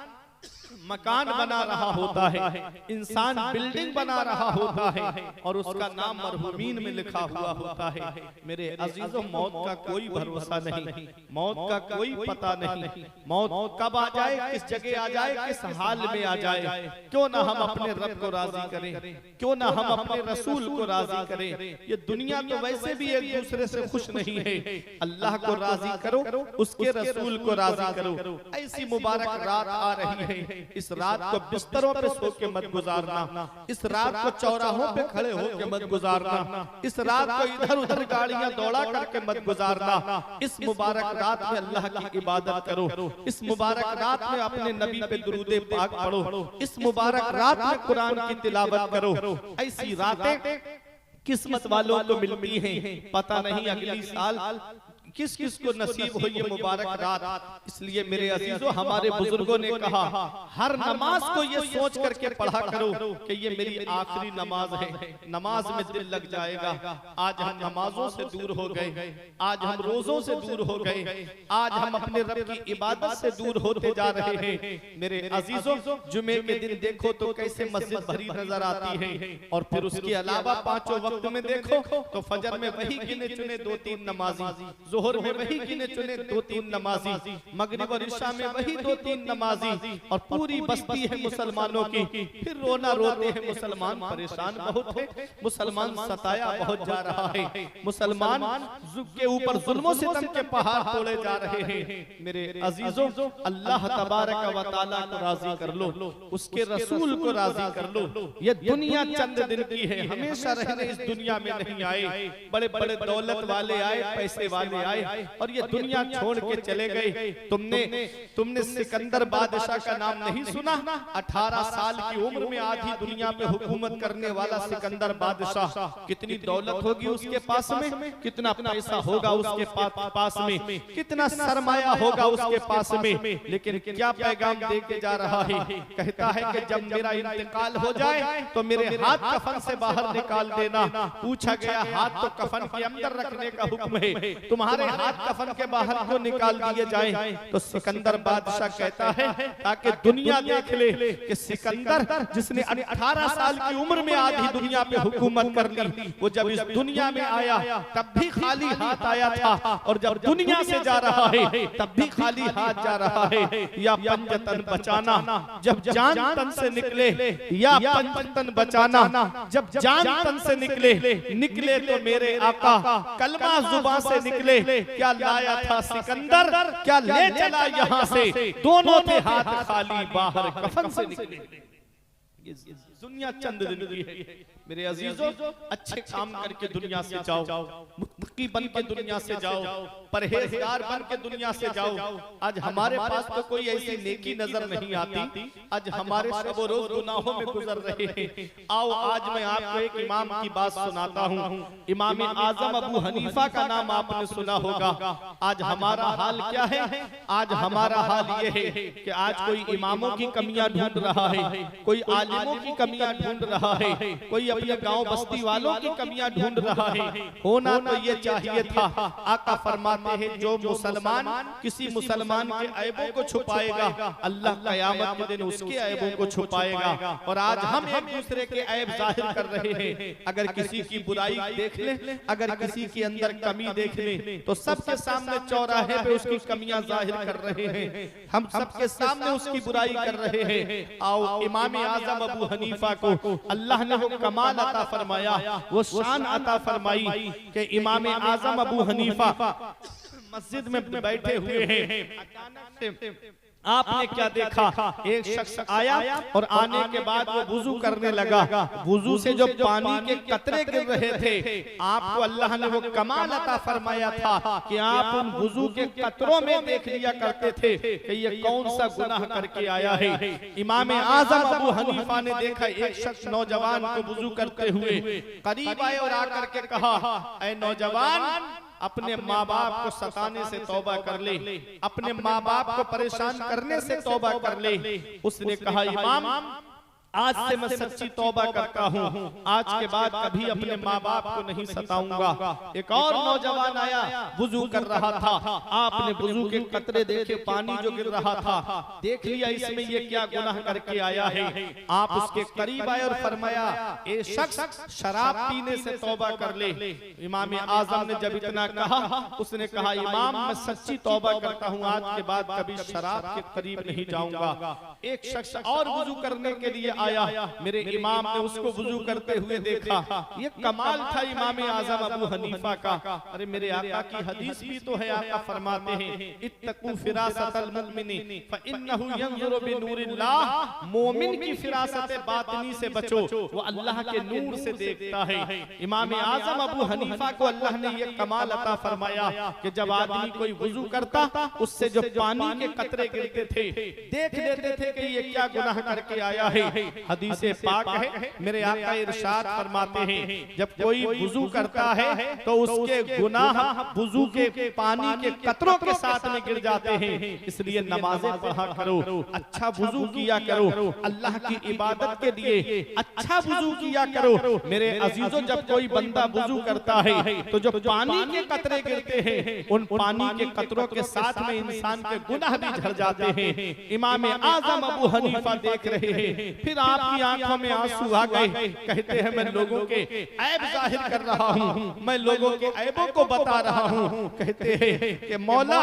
S1: मकान बना रहा होता है, इंसान बिल्डिंग बना रहा होता है और उसका नाम मरहूमीन में लिखा हुआ होता है। मेरे अजीजों, मौत का कोई भरोसा नहीं, मौत का कोई पता नहीं, मौत कब आ जाए, किस जगह आ जाए, किस हाल में आ जाए। क्यों ना हम अपने रब को राजी करें, क्यों ना हम अपने रसूल को राजी करें। ये दुनिया तो वैसे भी एक दूसरे से खुश नहीं है, अल्लाह को राजी करो, उसके रसूल को राजी करो। ऐसी मुबारक रात आ रही है, इस रात को बिस्तरों पे सो के मत गुजारना, इस रात को चौराहों पे खड़े हो के मत गुजारना, इस रात को इधर उधर गाड़ियां दौड़ा करके मत गुजारना। इस मुबारक रात में अल्लाह की इबादत करो, इस मुबारक रात में अपने नबी पे दुरूद पाक पढ़ो, इस मुबारक रात में कुरान की तिलावत करो। ऐसी रातें किस्मत वालों को मिलती हैं, पता नहीं अगली साल किस किस को नसीब हो ये मुबारक रात। इसलिए मेरे अजीजों, हमारे बुजुर्गों ने कहा हर नमाज को ये सोच करके पढ़ा करो कि ये मेरी आखिरी नमाज है, नमाज में दिल लग जाएगा। आज हम नमाजों से दूर हो गए, आज हम रोजों से दूर हो गए, आज हम अपने रब की इबादत से दूर होते जा रहे हैं। मेरे अजीजों, जुमे के दिन देखो तो कैसे मस्जिद भरी नजर आती है, और फिर उसके अलावा पांचों वक्त में देखो तो फजर में वही गिने चुने दो तीन नमाजी, जोहर में वही गिने चुने दो तीन नमाजी, मगरिब और इशा में वही दो तीन नमाजी, और पूरी बस्ती है मुसलमानों की। फिर रोना रोते हैं मुसलमान, परेशान बहुत है, मुसलमान सताया बहुत जा रहा है, मुसलमान के ऊपर जुल्मों सितम के पहाड़ तोड़े जा रहे हैं। मेरे अजीजों, अल्लाह तबारक व तआला को राजी कर लो, उसके रसूल को राजी कर लो। ये दुनिया चंद दिन की है, हमेशा रहने इस दुनिया में नहीं आए। बड़े बड़े दौलत वाले आए, पैसे वाले आए और ये दुनिया छोड़ के चले गए। तुमने सिकंदर बादशाह का नाम नहीं सुना? 18 साल की उम्र में आधी दुनिया पे हुकूमत करने वाला सिकंदर बादशाह। कितनी दौलत होगी उसके पास में, कितना पैसा होगा उसके पास में, कितना सरमाया होगा उसके पास में, लेकिन क्या पैगाम दे के जा रहा है? कहता है कि जब मेरा इंतकाल हो जाए तो मेरे हाथ कफन से बाहर निकाल देना। पूछा गया, हाथ तो कफन के अंदर रखने का हुक्म है, तुम्हारे हाथ कफन के बाहर क्यों निकाल दिए जाएं? तो सिकंदर बादशाह कहता है ताकि दुनिया देख ले कि सिकंदर जिसने 18 साल की उम्र में आधी दुनिया पे हुकूमत कर ली, वो जब इस दुनिया में आया तब भी खाली हाथ आया था, और जब दुनिया से जा रहा है तब भी खाली हाथ जा रहा है। या पंजतन बचाना, जब जान तन से निकले, या पंजतन बचाना, जब जान तन से निकले तो मेरे आका कलमा जुबान से निकले। क्या लाया था सिकंदर, क्या ले चला यहाँ से? दोनों थे हाथ खाली, बाहर कफन से निकले। दुनिया चंद दिन की है। मेरे अजीजों, अच्छे काम करके दुनिया से जाओ, मुत्तकी बन के दुनिया से जाओ, परहेजगार बन के दुनिया से जाओ। आज हमारे पास तो कोई ऐसी नेकी नजर नहीं आती, आज हमारे सब रोज गुनाहों में गुजर रहे हैं। आओ आज मैं आपको एक इमाम की बात सुनाता हूँ। इमाम आजम अबू हनीफा का नाम आपने सुना होगा। आज हमारा हाल क्या है? आज हमारा हाल ये है कि आज कोई इमामों की कमियां ढूंढ रहा है, कोई आलिमों की कमियां ढूंढ रहा है, कोई अपने गांव बस्ती वालों की कमियां ढूंढ रहा है। होना तो ये चाहिए था। आका फरमाते हैं जो मुसलमान किसी मुसलमान के ऐबों को छुपाएगा, अल्लाह क़यामत के दिन उसके ऐबों को छुपाएगा। और आज हम एक दूसरे के ऐब जाहिर कर रहे हैं। अगर किसी की बुराई देख ले, अगर किसी के अंदर कमी देख ले, तो सबके सामने चौराहे पे उसकी कमियां जाहिर कर रहे हैं, हम सबके सामने उसकी बुराई कर रहे हैं। आओ इमाम आज़म अबू हनीफा को अल्लाह ने वो कमाल अता फरमाया, वो शान अता फरमाई कि इमाम आज़म अबू हनीफा मस्जिद में बैठे हुए हैं। अचानक से आपने क्या देखा, एक शख्स आया और आने के बाद वो वुजू करने लगा। वुजू से जो पानी के कतरे गिर रहे थे, आपको अल्लाह ने वो कमाल अता फरमाया था कि आप उन वुजू के कतरों में देख लिया करते थे कि ये कौन सा गुनाह करके आया है। इमाम आज़म अबू हनीफा ने देखा एक शख्स नौजवान को वुजू करते हुए करीब आए और आकर के कहा, ऐ नौजवान, अपने माँ बाप को सताने से तौबा कर ले, अपने माँ बाप को परेशान करने से तौबा कर ले। उसने कहा, इमाम आज से मैं सच्ची तौबा करता हूँ, आज के बाद कभी अपने माँ बाप को नहीं सताऊंगा। एक और नौजवान आया, वुजू कर रहा था। आपने वुजू के कतरे देखे, पानी जो गिर रहा था, देख लिया इसमें ये क्या गुनाह करके आया है। आप उसके करीब आए और फरमाया, ए शख्स, शराब पीने से तौबा कर ले। इमाम आज़म ने जब इतना कहा, उसने कहा, इमाम मैं सच्ची तौबा करता हूँ, आज के बाद कभी शराब के करीब नहीं जाऊंगा। एक शख्स और वुजू करने के लिए आया, मेरे इमाम ने उसको वुजू करते हुए देखा। ये कमाल था इमाम आज़म अबू हनीफा का। अरे मेरे आका की हदीस भी तो है, आका फरमाते हैं, इत्तकू फिरासतल मुमिनी फइन्नहु यंजुरु बिनूरिल्लाह। मोमिन की फिरासत बातिनी से बचो, वो अल्लाह के नूर से देखता है। इमाम आज़म अबू हनीफा को अल्लाह ने ये कमाल अता फरमाया कि जब आदमी कोई वुजू करता, उससे जो पानी के कतरे गिरते थे, देख लेते थे कि ये क्या गुनाह करके आया है। हदीसे पाक है, मेरे आका इरशाद फरमाते हैं, जब कोई वुजू करता है तो उसके गुनाह वुजू के पानी के कतरों के साथ में गिर जाते हैं। इसलिए नमाजें पढ़ा करो, अच्छा वुजू किया करो, अल्लाह की इबादत के लिए अच्छा वुजू किया करो। मेरे अजीजों, जब कोई बंदा वुजू करता है तो जो पानी के कतरे गिरते हैं, उन पानी के कतरों के साथ में इंसान के गुनाह भी झड़ जाते हैं। इमाम आज़म अबू हनीफा देख रहे हैं, फिर आपकी आंखों में आंसू आ गए। कहते हैं, मैं लोगों के ऐब जाहिर कर रहा हूँ, मैं लोगों के ऐबों को बता रहा हूँ। कहते हैं कि मौला,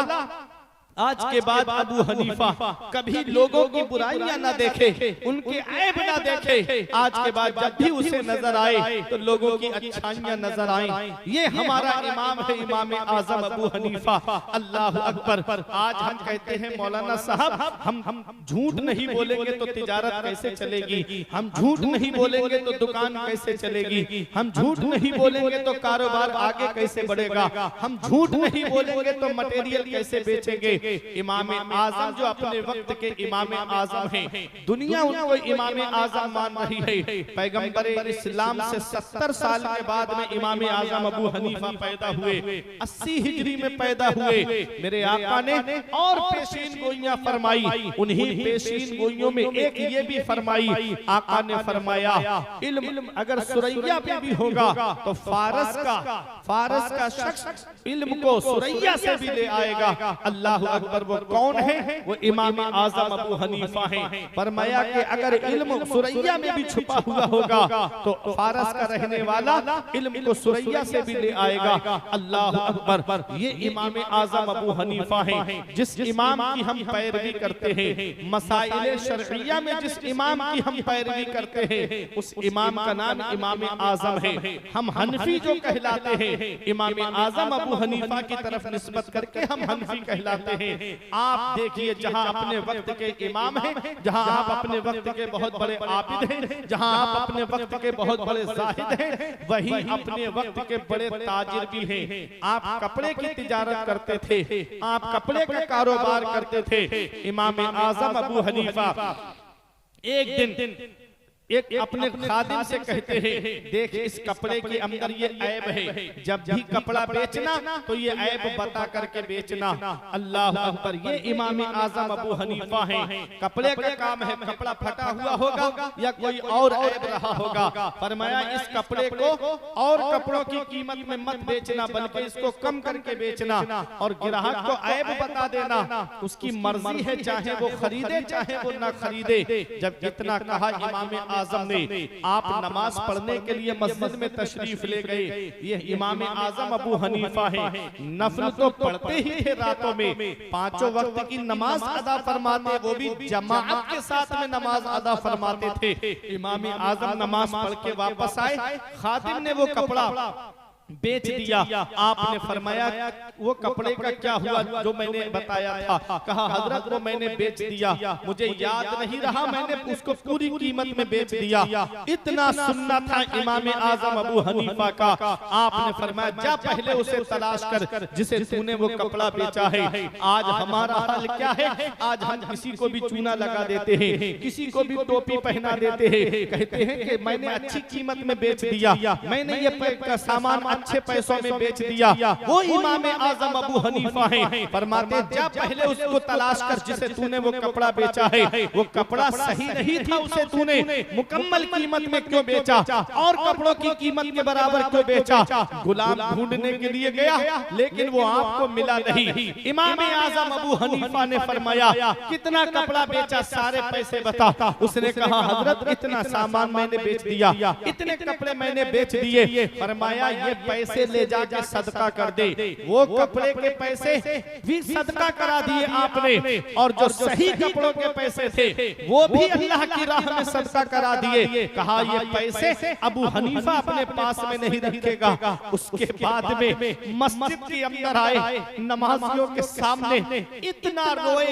S1: आज के बाद अबू हनीफा कभी लोगों की बुराइयां ना देखे, उनके ऐब ना देखे। आज के बाद जब भी उसे नजर आए तो लोगों की अच्छाइयां नजर आए। ये हमारा इमाम है, इमाम आज़म अबू हनीफा। अल्लाह अकबर। आज हम कहते हैं, मौलाना साहब, हम झूठ नहीं बोलेंगे तो तिजारत कैसे चलेगी, हम झूठ नहीं बोलेंगे तो दुकान कैसे चलेगी, हम झूठ नहीं बोलेंगे तो कारोबार आगे कैसे बढ़ेगा, हम झूठ नहीं बोलेंगे तो मटेरियल कैसे बेचेंगे। इमाम आज़म जो अपने वक्त के इमाम आज़म हैं, दुनिया उनको इमाम आज़म मान रही है। पैगंबर इस्लाम से 70 साल के बाद में इमाम आज़म अबू हनीफा पैदा हुए, 80 हिजरी में पैदा हुए। मेरे आका ने और पेशीन गोइयां फरमाई, उन्हीं पेशीन गोइयों में एक ये भी फरमाई, आका ने फरमाया, इल्म अगर सुरैया पे भी होगा तो फारस का शख्स इल्म को सुरैया से भी ले आएगा। अल्लाह अकबर। वो कौन है? वो इमाम आज़म अबू हनीफा हैं। फरमाया कि अगर इल्म सुरैया में भी छुपा हुआ होगा तो फारस का रहने वाला इल्म को सुरैया से भी ले आएगा। अल्लाह अकबर। ये इमाम आज़म अबू हनीफा हैं, जिस इमाम की हम पैरवी करते हैं, मसाइल शरइया में जिस इमाम की हम पैरवी करते हैं, उस इमाम का नाम इमाम आज़म है। हम हनफी जो कहलाते हैं, इमाम आज़म अबू हनीफा की तरफ निस्बत करके हम हनफी कहलाते हैं। आप देखिए, जहां अपने वक्त के इमाम हैं, जहां आप अपने वक्त के बहुत बड़े आबिद हैं, जहां आप अपने वक्त के बहुत बड़े जाहिद हैं, वही अपने वक्त के बड़े ताजिर भी हैं। आप कपड़े की तिजारत करते थे, आप कपड़े का कारोबार करते थे। इमाम आज़म अबू हनीफा एक दिन एक अपने खादिम से कहते हैं, देख इस कपड़े के अंदर ये ऐब है, जब भी कपड़ा बेचना तो ये ऐब बता करके बेचना। अल्लाह अकबर। ये इमाम आजम अबू हनीफा हैं। कपड़े का काम है, कपड़ा फटा हुआ होगा या कोई और ऐब रहा होगा, फरमाया इस कपड़े को और कपड़ों की कीमत में मत बेचना, बल्कि इसको कम करके बेचना और ग्राहक को ऐब बता देना। उसकी मर्जी है, चाहे वो खरीदे चाहे वो ना खरीदे। जब इतना कहा इमाम आजम ने, आप नमाज पढ़ने के लिए मस्जिद में तशरीफ ले गए। ये इमाम आजम अबू हनीफा है, नफल तो पढ़ते ही थे, रातों में 5 वक्त की नमाज अदा फरमाते, वो भी जमाअत के साथ में नमाज अदा फरमाते थे। इमाम आजम नमाज पढ़ के वापस आए, खादिम ने वो कपड़ा बेच दिया। आपने फरमाया वो कपड़े का क्या हुआ जो मैंने बताया था? कहा हजरत वो मैंने बेच दिया, मुझे याद नहीं रहा, मैंने उसको पूरी कीमत में बेच दिया। इतना सुनना था इमाम आजम अबू हनीफा का। आपने फरमाया जा पहले उसे तलाश कर जिसे तूने वो कपड़ा बेचा है। आज हमारा हाल क्या है? आज हम किसी को भी चूना लगा देते हैं, किसी को भी टोपी पहना देते हैं, कहते हैं कि मैंने अच्छी कीमत में बेच दिया, मैंने ये सामान अच्छे पैसों में बेच दिया। वो इमाम आजम अबू हनीफा हैं, फरमाते जा पहले उसको तलाश कर जिसे तूने वो कपड़ा बेचा है। वो कपड़ा सही नहीं था, उसे तूने मुकम्मल कीमत में क्यों बेचा और कपड़ों की कीमत के बराबर क्यों बेचा? गुलाम ढूंढने के लिए गया, लेकिन वो आपको मिला नहीं। इमाम आजम अबू हनीफा ने फरमाया कितना कपड़ा बेचा, सारे पैसे बता। उसने कहा हजरत इतना सामान मैंने बेच दिया, इतने कपड़े मैंने बेच दिए। फरमाया ये पैसे ले जाके सदका कर दे। वो कपड़े के पैसे भी सदका करा दिए आपने, और जो सही कपड़ों के पैसे थे वो भी अल्लाह की राह में सदका करा दिए। कहा ये पैसे अबू हनीफा अपने पास में नहीं रखेगा। उसके बाद में मस्जिद के अंदर आए, नमाजियों के सामने इतना रोए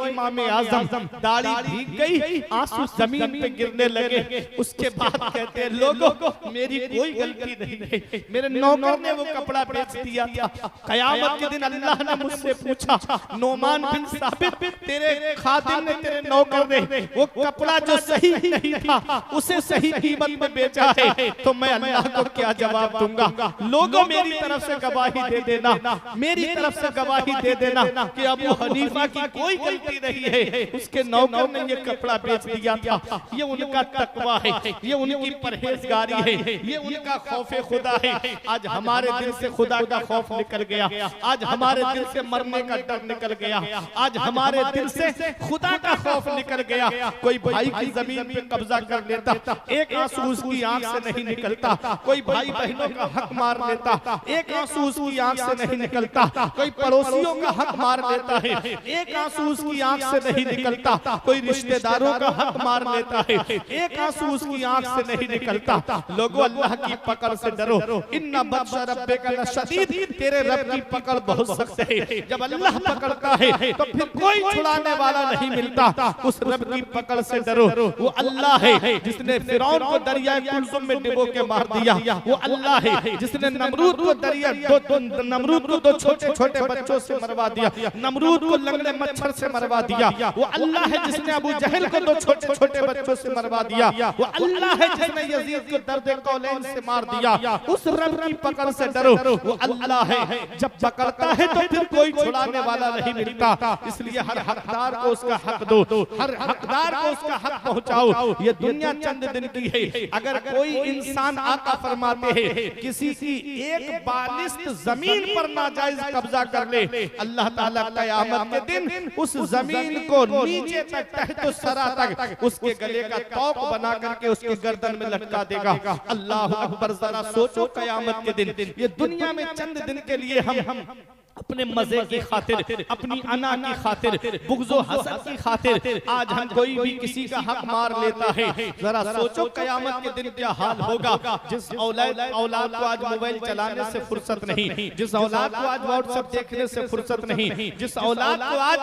S1: इमाम आजम, दाढ़ी भीग गई, आंसू जमीन पे गिरने लगे। उसके बाद कहते हैं लोगों मेरी कोई गलती नहीं, मेरे नौकर ने वो कपड़ा बेच दिया था। कयामत के दिन अल्लाह ने मुझसे पूछा नोमान बिन साबित तेरे खादिम ने, तेरे नौकर ने वो कपड़ा जो सही नहीं था उसे सही कीमत में बेचा है, तो मैं अल्लाह को क्या जवाब दूंगा? लोगों मेरी तरफ से गवाही दे देना, मेरी तरफ से गवाही दे देना कि अबू हनीफा की कोई गलती नहीं है, उसके नौकर ने ये कपड़ा बेच दिया था। ये उनका तकवा है, ये उनकी परहेजगारी है, ये उनका खौफे खुदा है। आज हमारे दिल से खुदा का खौफ निकल गया, आज हमारे दिल से मरने का डर निकल गया, आज हमारे दिल से खुदा का खौफ निकल गया। कोई भाई की जमीन पे कब्जा कर लेता, एक आंसू उसकी आंख से नहीं निकलता। कोई भाई बहनों का हक मार लेता, एक आंसू उसकी आंख से नहीं निकलता। कोई पड़ोसियों का हक मार लेता है, एक आंसू उसकी आंख से नहीं निकलता। कोई रिश्तेदारों का हक मार लेता है, एक आंसू उसकी आंख से नहीं निकलता। लोगों अल्लाह की पकड़ से डरो, इन्ना बत्श रब्बिका लशदीद, तेरे रब की पकड़ बहुत सख्त है। जब अल्लाह पकड़ता है तो फिर कोई छुड़ाने वाला नहीं मिलता। उस रब की पकड़ से डरो। वो अल्लाह है जिसने फिरौन को दरिया कुलसुम में डुबो के मार दिया। वो अल्लाह है जिसने नमरूद को नमरूद को 2 छोटे-छोटे बच्चों से मरवा दिया, नमरूद को लंगड़े मच्छर से मरवा दिया। वो अल्लाह है जिसने अबू जहल को 2 छोटे-छोटे बच्चों से मरवा दिया। वो अल्लाह है जिसने यजीद को दर्द कौलैन से मार दिया। उस रब की पकड़ से डरो। वो अल्लाह है, जब पकड़ता है तो फिर कोई छुड़ाने वाला नहीं मिलता। इसलिए हर हकदार को उसका हक दो, हर हकदार को उसका हक पहुंचाओ। ये दुनिया चंद दिन की है। अगर कोई इंसान आका फरमाते हैं किसी की एक बालिस्त जमीन पर नाजायज कब्जा कर ले, अल्लाह ताला क़यामत के दिन उस जमीन को नीचे तक तहत सरा तक उसके गले का तौक बना करके उसकी गर्दन में लटका देगा। अल्लाह अकबर। जरा सोचो क़यामत के दिन, ये दुनिया में चंद दिन के लिए हम अपने मजे की खातिर, अपनी अना की खातिर, बुग़्ज़ो हसद की खातिर आज हम कोई भी किसी का हक मार लेता है। जरा सोचो क़यामत के दिन क्या हाल होगा। जिस औलाद को आज मोबाइल चलाने से फुर्सत नहीं, जिस औलाद को आज व्हाट्सएप देखने से फुर्सत नहीं, जिस औलाद को आज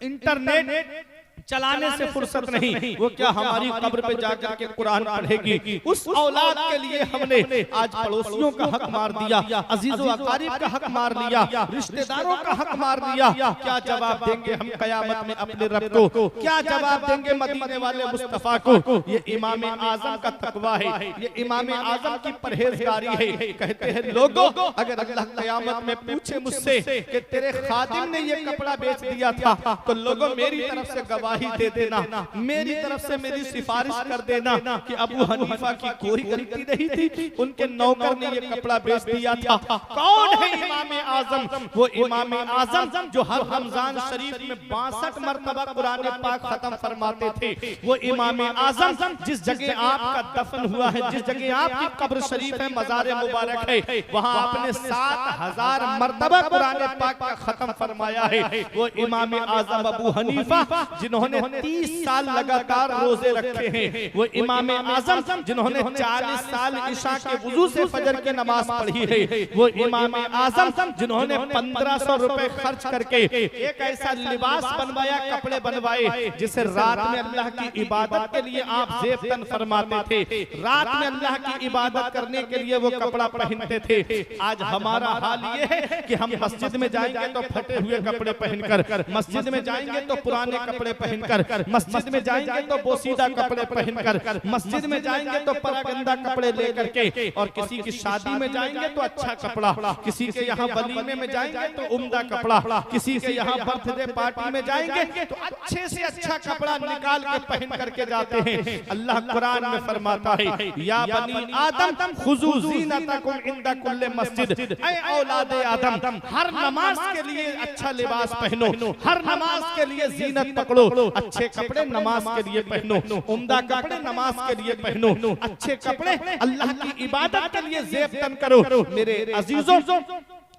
S1: इंटरनेट चलाने से फुर्सत नहीं, वो क्या हमारी कब्र पे जाकर के कुरान पढ़ेगी। उस औलाद के लिए हमने आज पड़ोसियों का हक मार दिया, अजीजो अकारिब का हक मार लिया, रिश्तेदारों का हक मार लिया। क्या जवाब देंगे हम कयामत में अपने रब को? क्या जवाब देंगे मदीने वाले मुस्तफा को? ये इमाम आजम का तकवा है, ये इमाम आजम की परहेजगारी है। कहते हैं लोगों, अगर अल्लाह कयामत में पूछे मुझसे कि तेरे खादिम ने ये कपड़ा बेच दिया था, तो लोगों मेरी तरफ से गवाही दे देना, मेरी तरफ से मेरी सिफारिश कर देना कि अबू हनीफा की कोई गलती नहीं थी, उनके नौकर ने ये कपड़ा बेच दिया था। कौन है इमाम आजम? वो इमाम आजम जो हर रमजान शरीफ में 62 मरतबा कुरान पाक खत्म फरमाते थे। वो इमाम आजम जिस जगह आपका दफन हुआ है, जिस जगह आपकी कब्र शरीफ है, मज़ार मुबारक है, वहां आपने 7000 मरतबा कुरान पाक का खत्म फरमाया है। वो इमाम आजम अबू हनीफा जिन्होंने 30 साल लगातार रोजे रखे हैं, वो इमाम आजम जिन्होंने 40 साल इशा के वुजू से फजर की नमाज पढ़ी है, वो इमाम आजम जिन्होंने 1500 रुपए खर्च करके एक ऐसा लिबास बनवाया, कपड़े बनवाए, जिसे रात में अल्लाह की इबादत के लिए आप ज़ेबतन फरमाते थे, रात में अल्लाह की इबादत करने के लिए वो कपड़ा पहनते थे। आज हमारा हाल ये है कि हम मस्जिद में जाएंगे तो फटे हुए कपड़े पहनकर, मस्जिद में जाएंगे तो पुराने कपड़े पहनकर, मस्जिद में जाएंगे तो बोसीदा कपड़े पहनकर, मस्जिद में जाएंगे तो परागंदा कपड़े लेकर के, और किसी की शादी में जाएंगे तो अच्छा कपड़ा, किसी के यहाँ वलीमे में जाएंगे तो उम्दा कपड़ा, किसी के यहाँ बर्थडे पार्टी में जाएंगे तो अच्छे से अच्छा कपड़ा निकाल के पहन करके जाते हैं। अल्लाह कुरान में फरमाता है, या बनी आदम खुजू ज़ीनतकुम इंदा कुल्ले मस्जिद, ऐ औलादे आदम, हर नमाज के लिए अच्छा लिबास पहनो, हर नमाज के लिए जीनत पकड़ो, अच्छे कपड़े नमाज के लिए पहनो, उम्दा कपड़े नमाज के लिए पहनो, अच्छे कपड़े अल्लाह की इबादत के लिए ज़ेबतन करो। मेरे अजीजों,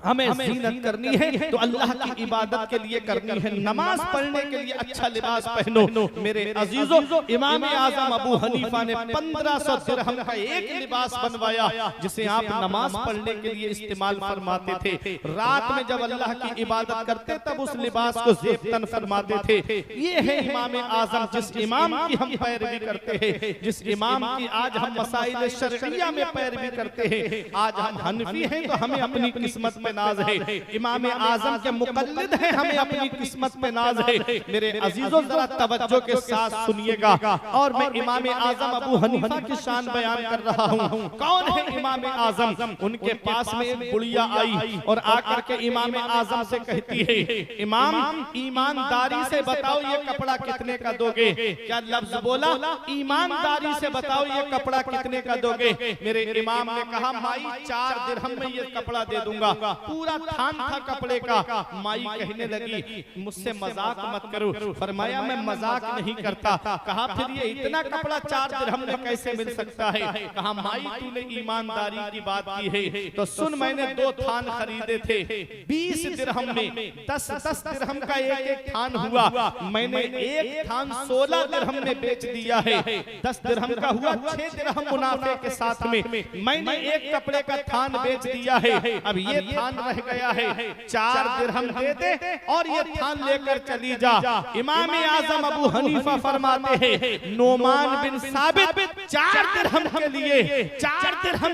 S1: हमें जीनत करनी है तो अल्लाह की इबादत के लिए करनी है, नमाज पढ़ने के लिए अच्छा लिबास पहनो। मेरे अजीजों, इमाम आजम अबू हनीफा ने 1500 दिरहम का एक लिबास बनवाया, जिसे आप नमाज पढ़ने के लिए इस्तेमाल फरमाते थे। रात में जब अल्लाह की इबादत करते तब उस लिबास को ज़ेबतन फरमाते थे। ये है इमाम आजम, जिस इमाम की हम पैरवी करते हैं, जिस इमाम की आज हम मसाइल शरइया में पैरवी करते हैं। आज हम हनफी हैं तो हमें अपनी किस्मत में नाज है, इमाम आजम के मुकल्लिद हैं, हमें अपनी किस्मत में नाज है। मेरे अजीजों, जरा तवज्जो के साथ सुनिएगा, और मैं इमाम आजम अबू हनीफा की शान बयान कर रहा हूँ। कौन है इमाम आजम? उनके पास में एक बुढ़िया आई और आकर के इमाम आजम से कहती है, इमाम, ईमानदारी से बताओ ये कपड़ा कितने का दोगे? क्या लफ्ज बोला? ईमानदारी से बताओ ये कपड़ा कितने का दोगे? मेरे इमाम ने कहा, माई 4 दिरहम में ये कपड़ा दे दूंगा। पूरा थान था कपड़े का। माई कहने लगी, मुझसे मजाक मत करो। फरमाया, मैं मजाक नहीं करता। कहा, फिर ये इतना कपड़ा 4 दिरहम में कैसे मिल सकता है? कहा, माई तूने ईमानदारी की बात की है तो सुन, मैंने 2 थान खरीदे थे 20 दिरहम में, 10-10 दिरहम का एक थान हुआ। मैंने एक थान 16 दिरहम में बेच दिया है। 10 दिरहम का हुआ 6 दिरहम मुनाफे के साथ में मैंने एक कपड़े का थान बेच दिया है। अब ये थान रह गया है, 4 दिरहम दे दे और ये थान लेकर चली जा। इमाम आजम अबू हनीफा फरमाते हैं, नोमान बिन साबित 4 दिरहम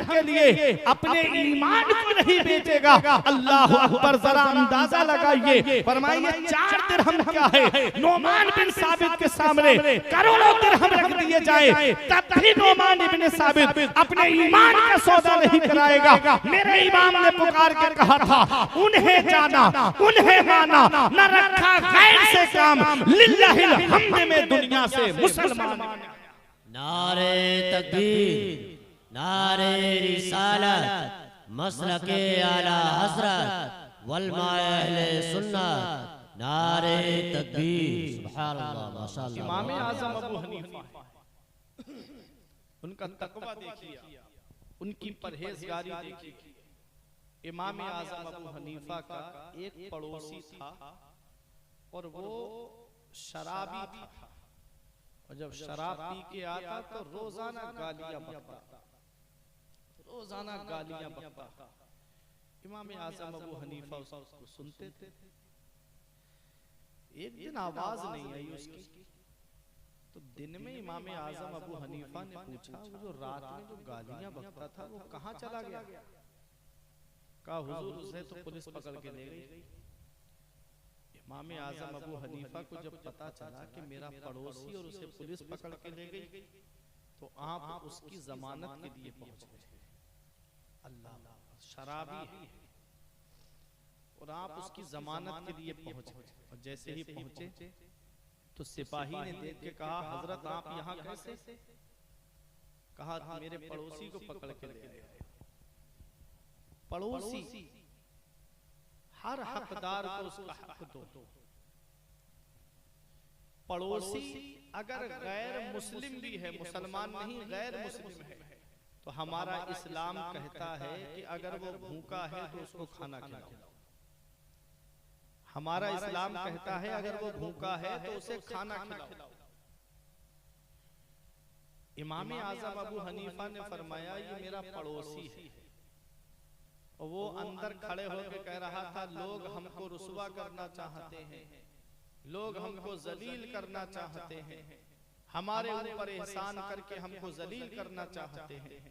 S1: के लिए अपने ईमान को नहीं बेचेगा। अल्लाह अकबर, जरा अंदाजा लगाइए। फरमाइए, 4 दिरहम क्या है? नोमान बिन साबित के सामने करोड़ों दिरहम रख दिए जाए, तब भी नोमान इब्न साबित अपने ईमान का सौदा नहीं कराएगा। मेरे इमाम ने पुकार के कहा था, उन्हें जाना, उन्हें माना, न रखा गैर से काम, लिल्लाहिल हम्द में दुनिया से मुसलमान।
S2: नारे तकबीर, नारे रिसालत, मसलके आला हज़रत वल अहले सुन्नत, नारे तकबीर, सुभान अल्लाह, माशाअल्लाह।
S1: इमाम आजम अबू हनीफा, उनका तकवा देखिए, उनकी परहेजगारी देखिए। इमाम आजम अबू हनीफा का एक पड़ोसी था और वो शराबी था, और जब शराब पी के आता तो रोजाना गालियां बकता, रोजाना गालियां बकता। इमाम आजम अबू हनीफा उसको सुनते थे। एक दिन आवाज नहीं आई उसकी, तो दिन में इमाम आजम अबू हनीफा ने पूछा, वो जो रात में जो गालियां बकता था वो कहाँ चला गया? कहा हुजूर उसे तो पुलिस पकड़ के ले गई। इमाम आजम अबू हनीफा को जब पता चला कि मेरा पड़ोसी और उसे पुलिस पकड़ के ले गई, तो आप उसकी जमानत के लिए पहुंच गए। अल्लाह, शराबी है और आप उसकी जमानत के लिए पहुंच गए। और जैसे ही पहुंचे तो सिपाही ने देख के कहा, हजरत आप यहाँ कैसे? कहा मेरे पड़ोसी को पकड़ के ले गए। पड़ोसी, हर हकदार को उसका हक दो। पड़ोसी अगर गैर मुस्लिम भी है, मुसलमान नहीं गैर मुस्लिम है, तो हमारा इस्लाम कहता है कि अगर वो भूखा है तो उसको खाना खिलाओ। हमारा इस्लाम कहता है अगर वो भूखा है तो उसे खाना खिलाओ। इमाम आजम अबू हनीफा ने फरमाया ये मेरा पड़ोसी है, और वो अंदर खड़े होकर कह रहा था लोग हमको रुसवा करना चाहते हैं, लोग हमको जलील करना चाहते हैं, हमारे ऊपर एहसान करके हमको जलील करना चाहते हैं।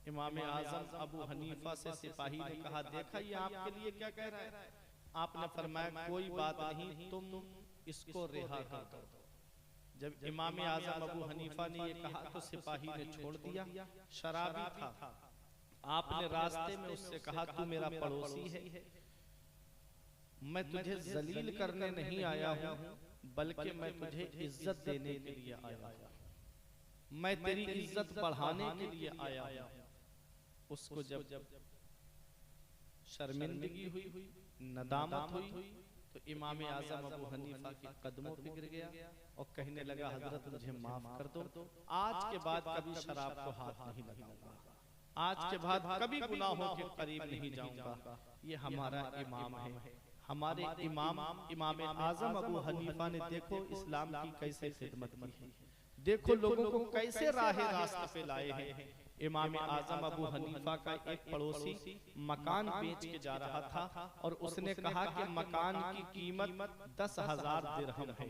S1: इमाम आजम अबू हनीफा से सिपाही ने कहा, देखा ये आपके लिए क्या कह रहा है? आपने फरमाया कोई बात नहीं, तुम इसको रिहा कर दो। जब इमाम आजम अबू हनीफा ने ये कहा तो सिपाही ने छोड़ दिया। शराबी था। आपने रास्ते में उससे कहा तू मेरा पड़ोसी है, मैं तुझे जलील करने नहीं आया हूँ, बल्कि मैं तुझे इज्जत देने के लिए आया हूँ, मैं तेरी इज्जत बढ़ाने के लिए आया हूँ। उसको जब शर्मिंदगी हुई, नदामत हुई, तो इमाम आजम अबू हनीफा के कदमों पे गिर गया और कहने लगा, हजरत मुझे माफ कर दो, आज के बाद कभी शराब को हाथ नहीं लगाऊंगा, आज के बाद कभी गुनाहों के करीब नहीं जाऊंगा। ये हमारा इमाम है। हमारे इमाम आजम अबू हनीफा ने देखो इस्लाम की कैसे खिदमत की है, देखो लोगों को कैसे राहे रास्ते पे लाए हैं। इमाम आजम अबू हनीफा का एक पड़ोसी मकान बेच के जा रहा था और उसने कहा कि मकान की कीमत 10,000 दिरहम है।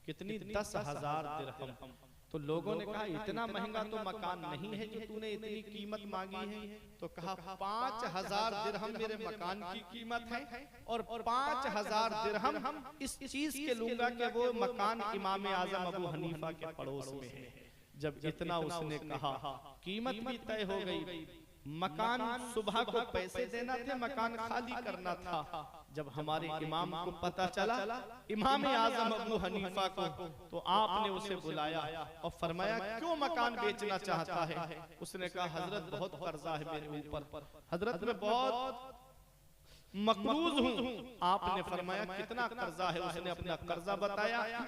S1: कितनी? 10,000 दिरहम। तो लोगों ने कहा इतना महंगा तो मकान नहीं है जो तूने इतनी कीमत मांगी है। तो कहा 5,000 दिरहम मेरे मकान की कीमत है और 5,000 दिरहम इस चीज के लूंगा कि वो मकान इमाम आजम अबू हनीफा के पड़ोस में है। जब इतना उसने कहा, कीमत भी तय हो गई, मकान सुबह को पैसे देना थे, मकान खाली करना था। जब हमारे इमाम को पता चला, इमाम आजम अबू हनीफा को, तो आपने उसे बुलाया और फरमाया क्यों मकान बेचना चाहता है? उसने कहा हजरत बहुत कर्जा है मेरे ऊपर, हजरत मैं बहुत मकरूज हूँ। आपने फरमाया कितना कर्जा है? उसने अपना कर्जा बताया।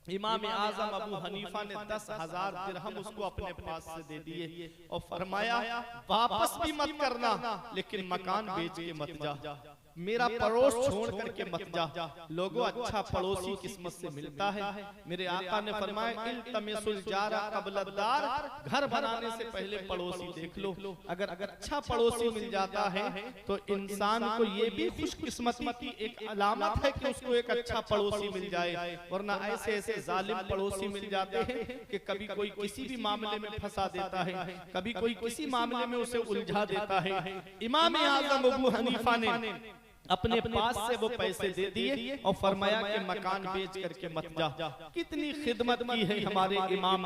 S1: इमाम आजम अबू हनीफा ने 10,000 दिरहम उसको अपने पास से दे दिए और फरमाया वापस भी मत करना, लेकिन मकान बेच के मत जा, मेरा पड़ोस छोड़ करके मत जा। लोगों अच्छा पड़ोसी किस्मत से मिलता है। मेरे आका ने फरमाया इल्तमिसुल जारा क़ब्ल दार, घर बनाने से पहले पड़ोसी देख लो। अगर अच्छा पड़ोसी मिल जाता है तो इंसान को ये भी खुशकिस्मती की एक अलामत है कि उसको एक अच्छा पड़ोसी मिल जाए, वरना ऐसे ऐसे जालिम पड़ोसी मिल जाते हैं कि कभी कोई किसी भी मामले में फंसा देता है, कभी कोई किसी मामले में उसे उलझा देता है। इमाम आजम अबू हनीफा ने अपने पास से वो पैसे दे दिए और फरमाया कि मकान बेच करके मत जा। कितनी खिदमत की है हमारे इमाम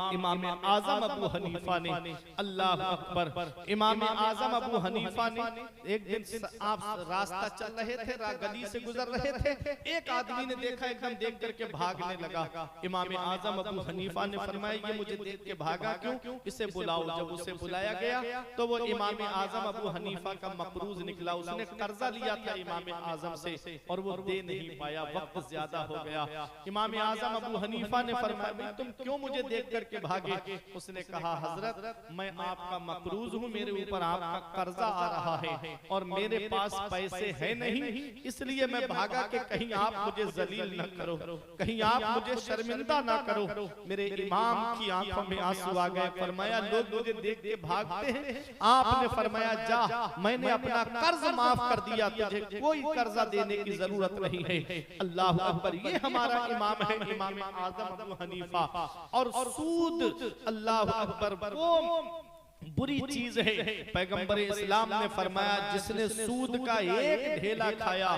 S1: आजम अबू हनीफा ने। अल्लाह अकबर। इमाम आजम अबू हनीफा ने एक दिन आप रास्ता चल रहे थे, गली से गुजर रहे थे, एक आदमी ने देखा, एकदम देख करके भागने लगा। इमाम आजम अबू हनीफा ने फरमाया ये मुझे देख के भागा क्यों, इसे बुलाओ। जब उसे बुलाया गया तो वो इमाम आजम अबू हनीफा का मकरूज निकला। उसने कर्जा लिया था इमाम आजम से और वो दे नहीं पाया, वक्त ज्यादा हो गया। इमाम आजम अबू हनीफा ने फरमाया तुम क्यों मुझे देख करके भागे? उसने कहा हजरत मैं आपका मकरूज हूँ, मेरे ऊपर आपका कर्जा आ रहा है और मेरे पास पैसे है नहीं, इसलिए मैं भागा कि कहीं आप मुझे जलील न करो, कहीं आप मुझे शर्मिंदा ना करो। मेरे इमाम की आंखों में आंसू आ गए। फरमाया लोग मुझे देख के भागते हैं, आपने फरमाया जा, मैंने अपना कर्ज माफ कर दिया, तुझे कोई कोई कर्जा देने की जरूरत नहीं है। अल्लाह अकबर, ये हमारा इमाम है, इमाम आजम अबू हनीफा। और सूद, अल्लाह अकबर, वो बुरी चीज है। पैगंबर इस्लाम ने फरमाया, जिसने सूद का एक ढेला खाया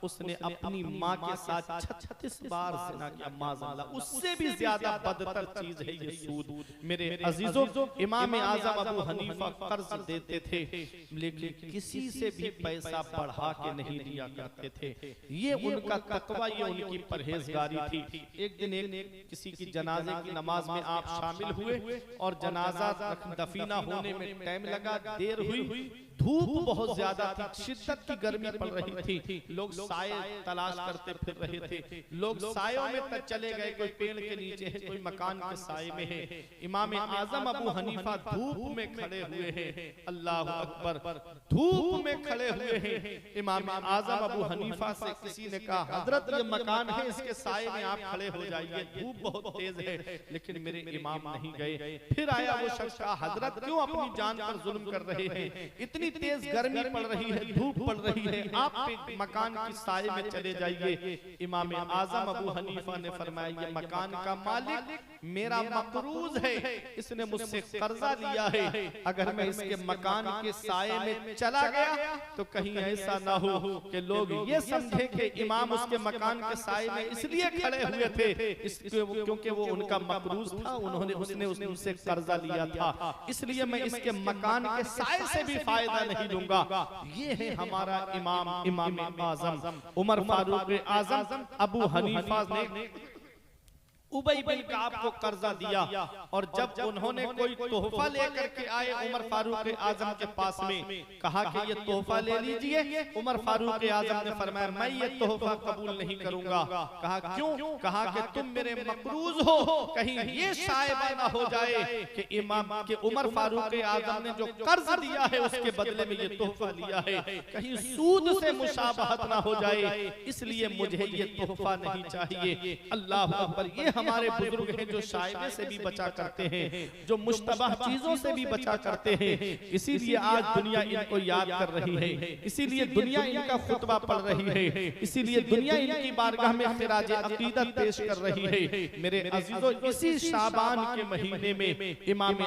S1: उसने अपनी माँ के साथ 36 बार ज़िना किया, माज़अल्लाह। उससे भी ज्यादा बदतर चीज है ये सूद। मेरे अजीजों, इमाम आज़म अबू हनीफा कर्ज देते थे, लेकिन किसी से भी पैसा बढ़ा के नहीं लिया करते थे। ये उनका तकवा, ये उनकी परहेजगारी थी। एक दिन एक किसी की जनाजे की नमाज में आप शामिल हुए और जनाजा दफीना होने में टाइम लगा, देर हुई, धूप बहुत ज्यादा थी, शिद्दत की गर्मी पड़ रही थी। लोग साए तलाश करते फिर रहे थे, लोग सायों में तक चले गए, कोई पेड़ के नीचे है, कोई मकान के साए में है। इमाम आजम अबू हनीफा धूप में खड़े हुए हैं, अल्लाह अकबर, धूप में खड़े हुए हैं। इमाम आजम अबू हनीफा से किसी ने कहा, हजरत ये मकान है, इसके साए में आप खड़े हो जाइए, धूप बहुत तेज है। लेकिन मेरे इमाम नहीं गए। फिर आया वो शख्स, कहा, हजरत क्यों अपनी जान पर जुल्म कर रहे हैं, इतनी तेज गर्मी पड़ रही है, धूप पड़ रही है, आप मकान की साए में चले जाइए। इमाम आजम अबू हनीफा ने फरमाया, ये मकान का मालिक मेरा मकरूज है, इसने मुझसे कर्जा लिया है। अगर मैं इसके मकान के साए में चला गया तो कहीं ऐसा ना हो कि लोग ये समझे कि इमाम उसके मकान के साए में इसलिए खड़े हुए थे क्योंकि वो उनका मकरूज था, उसने उनसे कर्जा लिया था, इसलिए मैं इसके मकान के साए से भी फायदा नहीं लूंगा। ये है हमारा इमाम आजम उमर फारूक आजम अबू हनीफा ने उबई बिन काब को कर्जा दिया, और जब उन्होंने कोई तोहफा लेकर के आए उमर फारूक आजम के पास में, कहा कि ये तोहफा ले लीजिए। उमर फारूक आजम ने फरमाया, मैं ये तोहफा कबूल नहीं करूंगा। कहा क्यों? कहा कि तुम मेरे मकरूज हो, कहीं ये शायबा ना हो जाए कि इमाम के उमर फारूक आजम ने जो कर्ज दिया है उसके बदले में ये तोहफा लिया है, कहीं सूद से मुशाबहत ना हो जाए, इसलिए मुझे ये तोहफा नहीं चाहिए। अल्लाह अकबर, ये हमारे बुजुर्ग हैं जो शायबे से भी बचा करते हैं, जो मुश्तबह चीजों से भी बचा करते हैं। इसीलिए आज दुनिया इनको याद कर रही है, इसीलिए दुनिया इनका खुतबा पढ़ रही है, इसीलिए दुनिया इनकी बारगाह में खिराज अकीदत पेश कर रही है। मेरे अजीजों, इसी शाबान के महीने में इमाम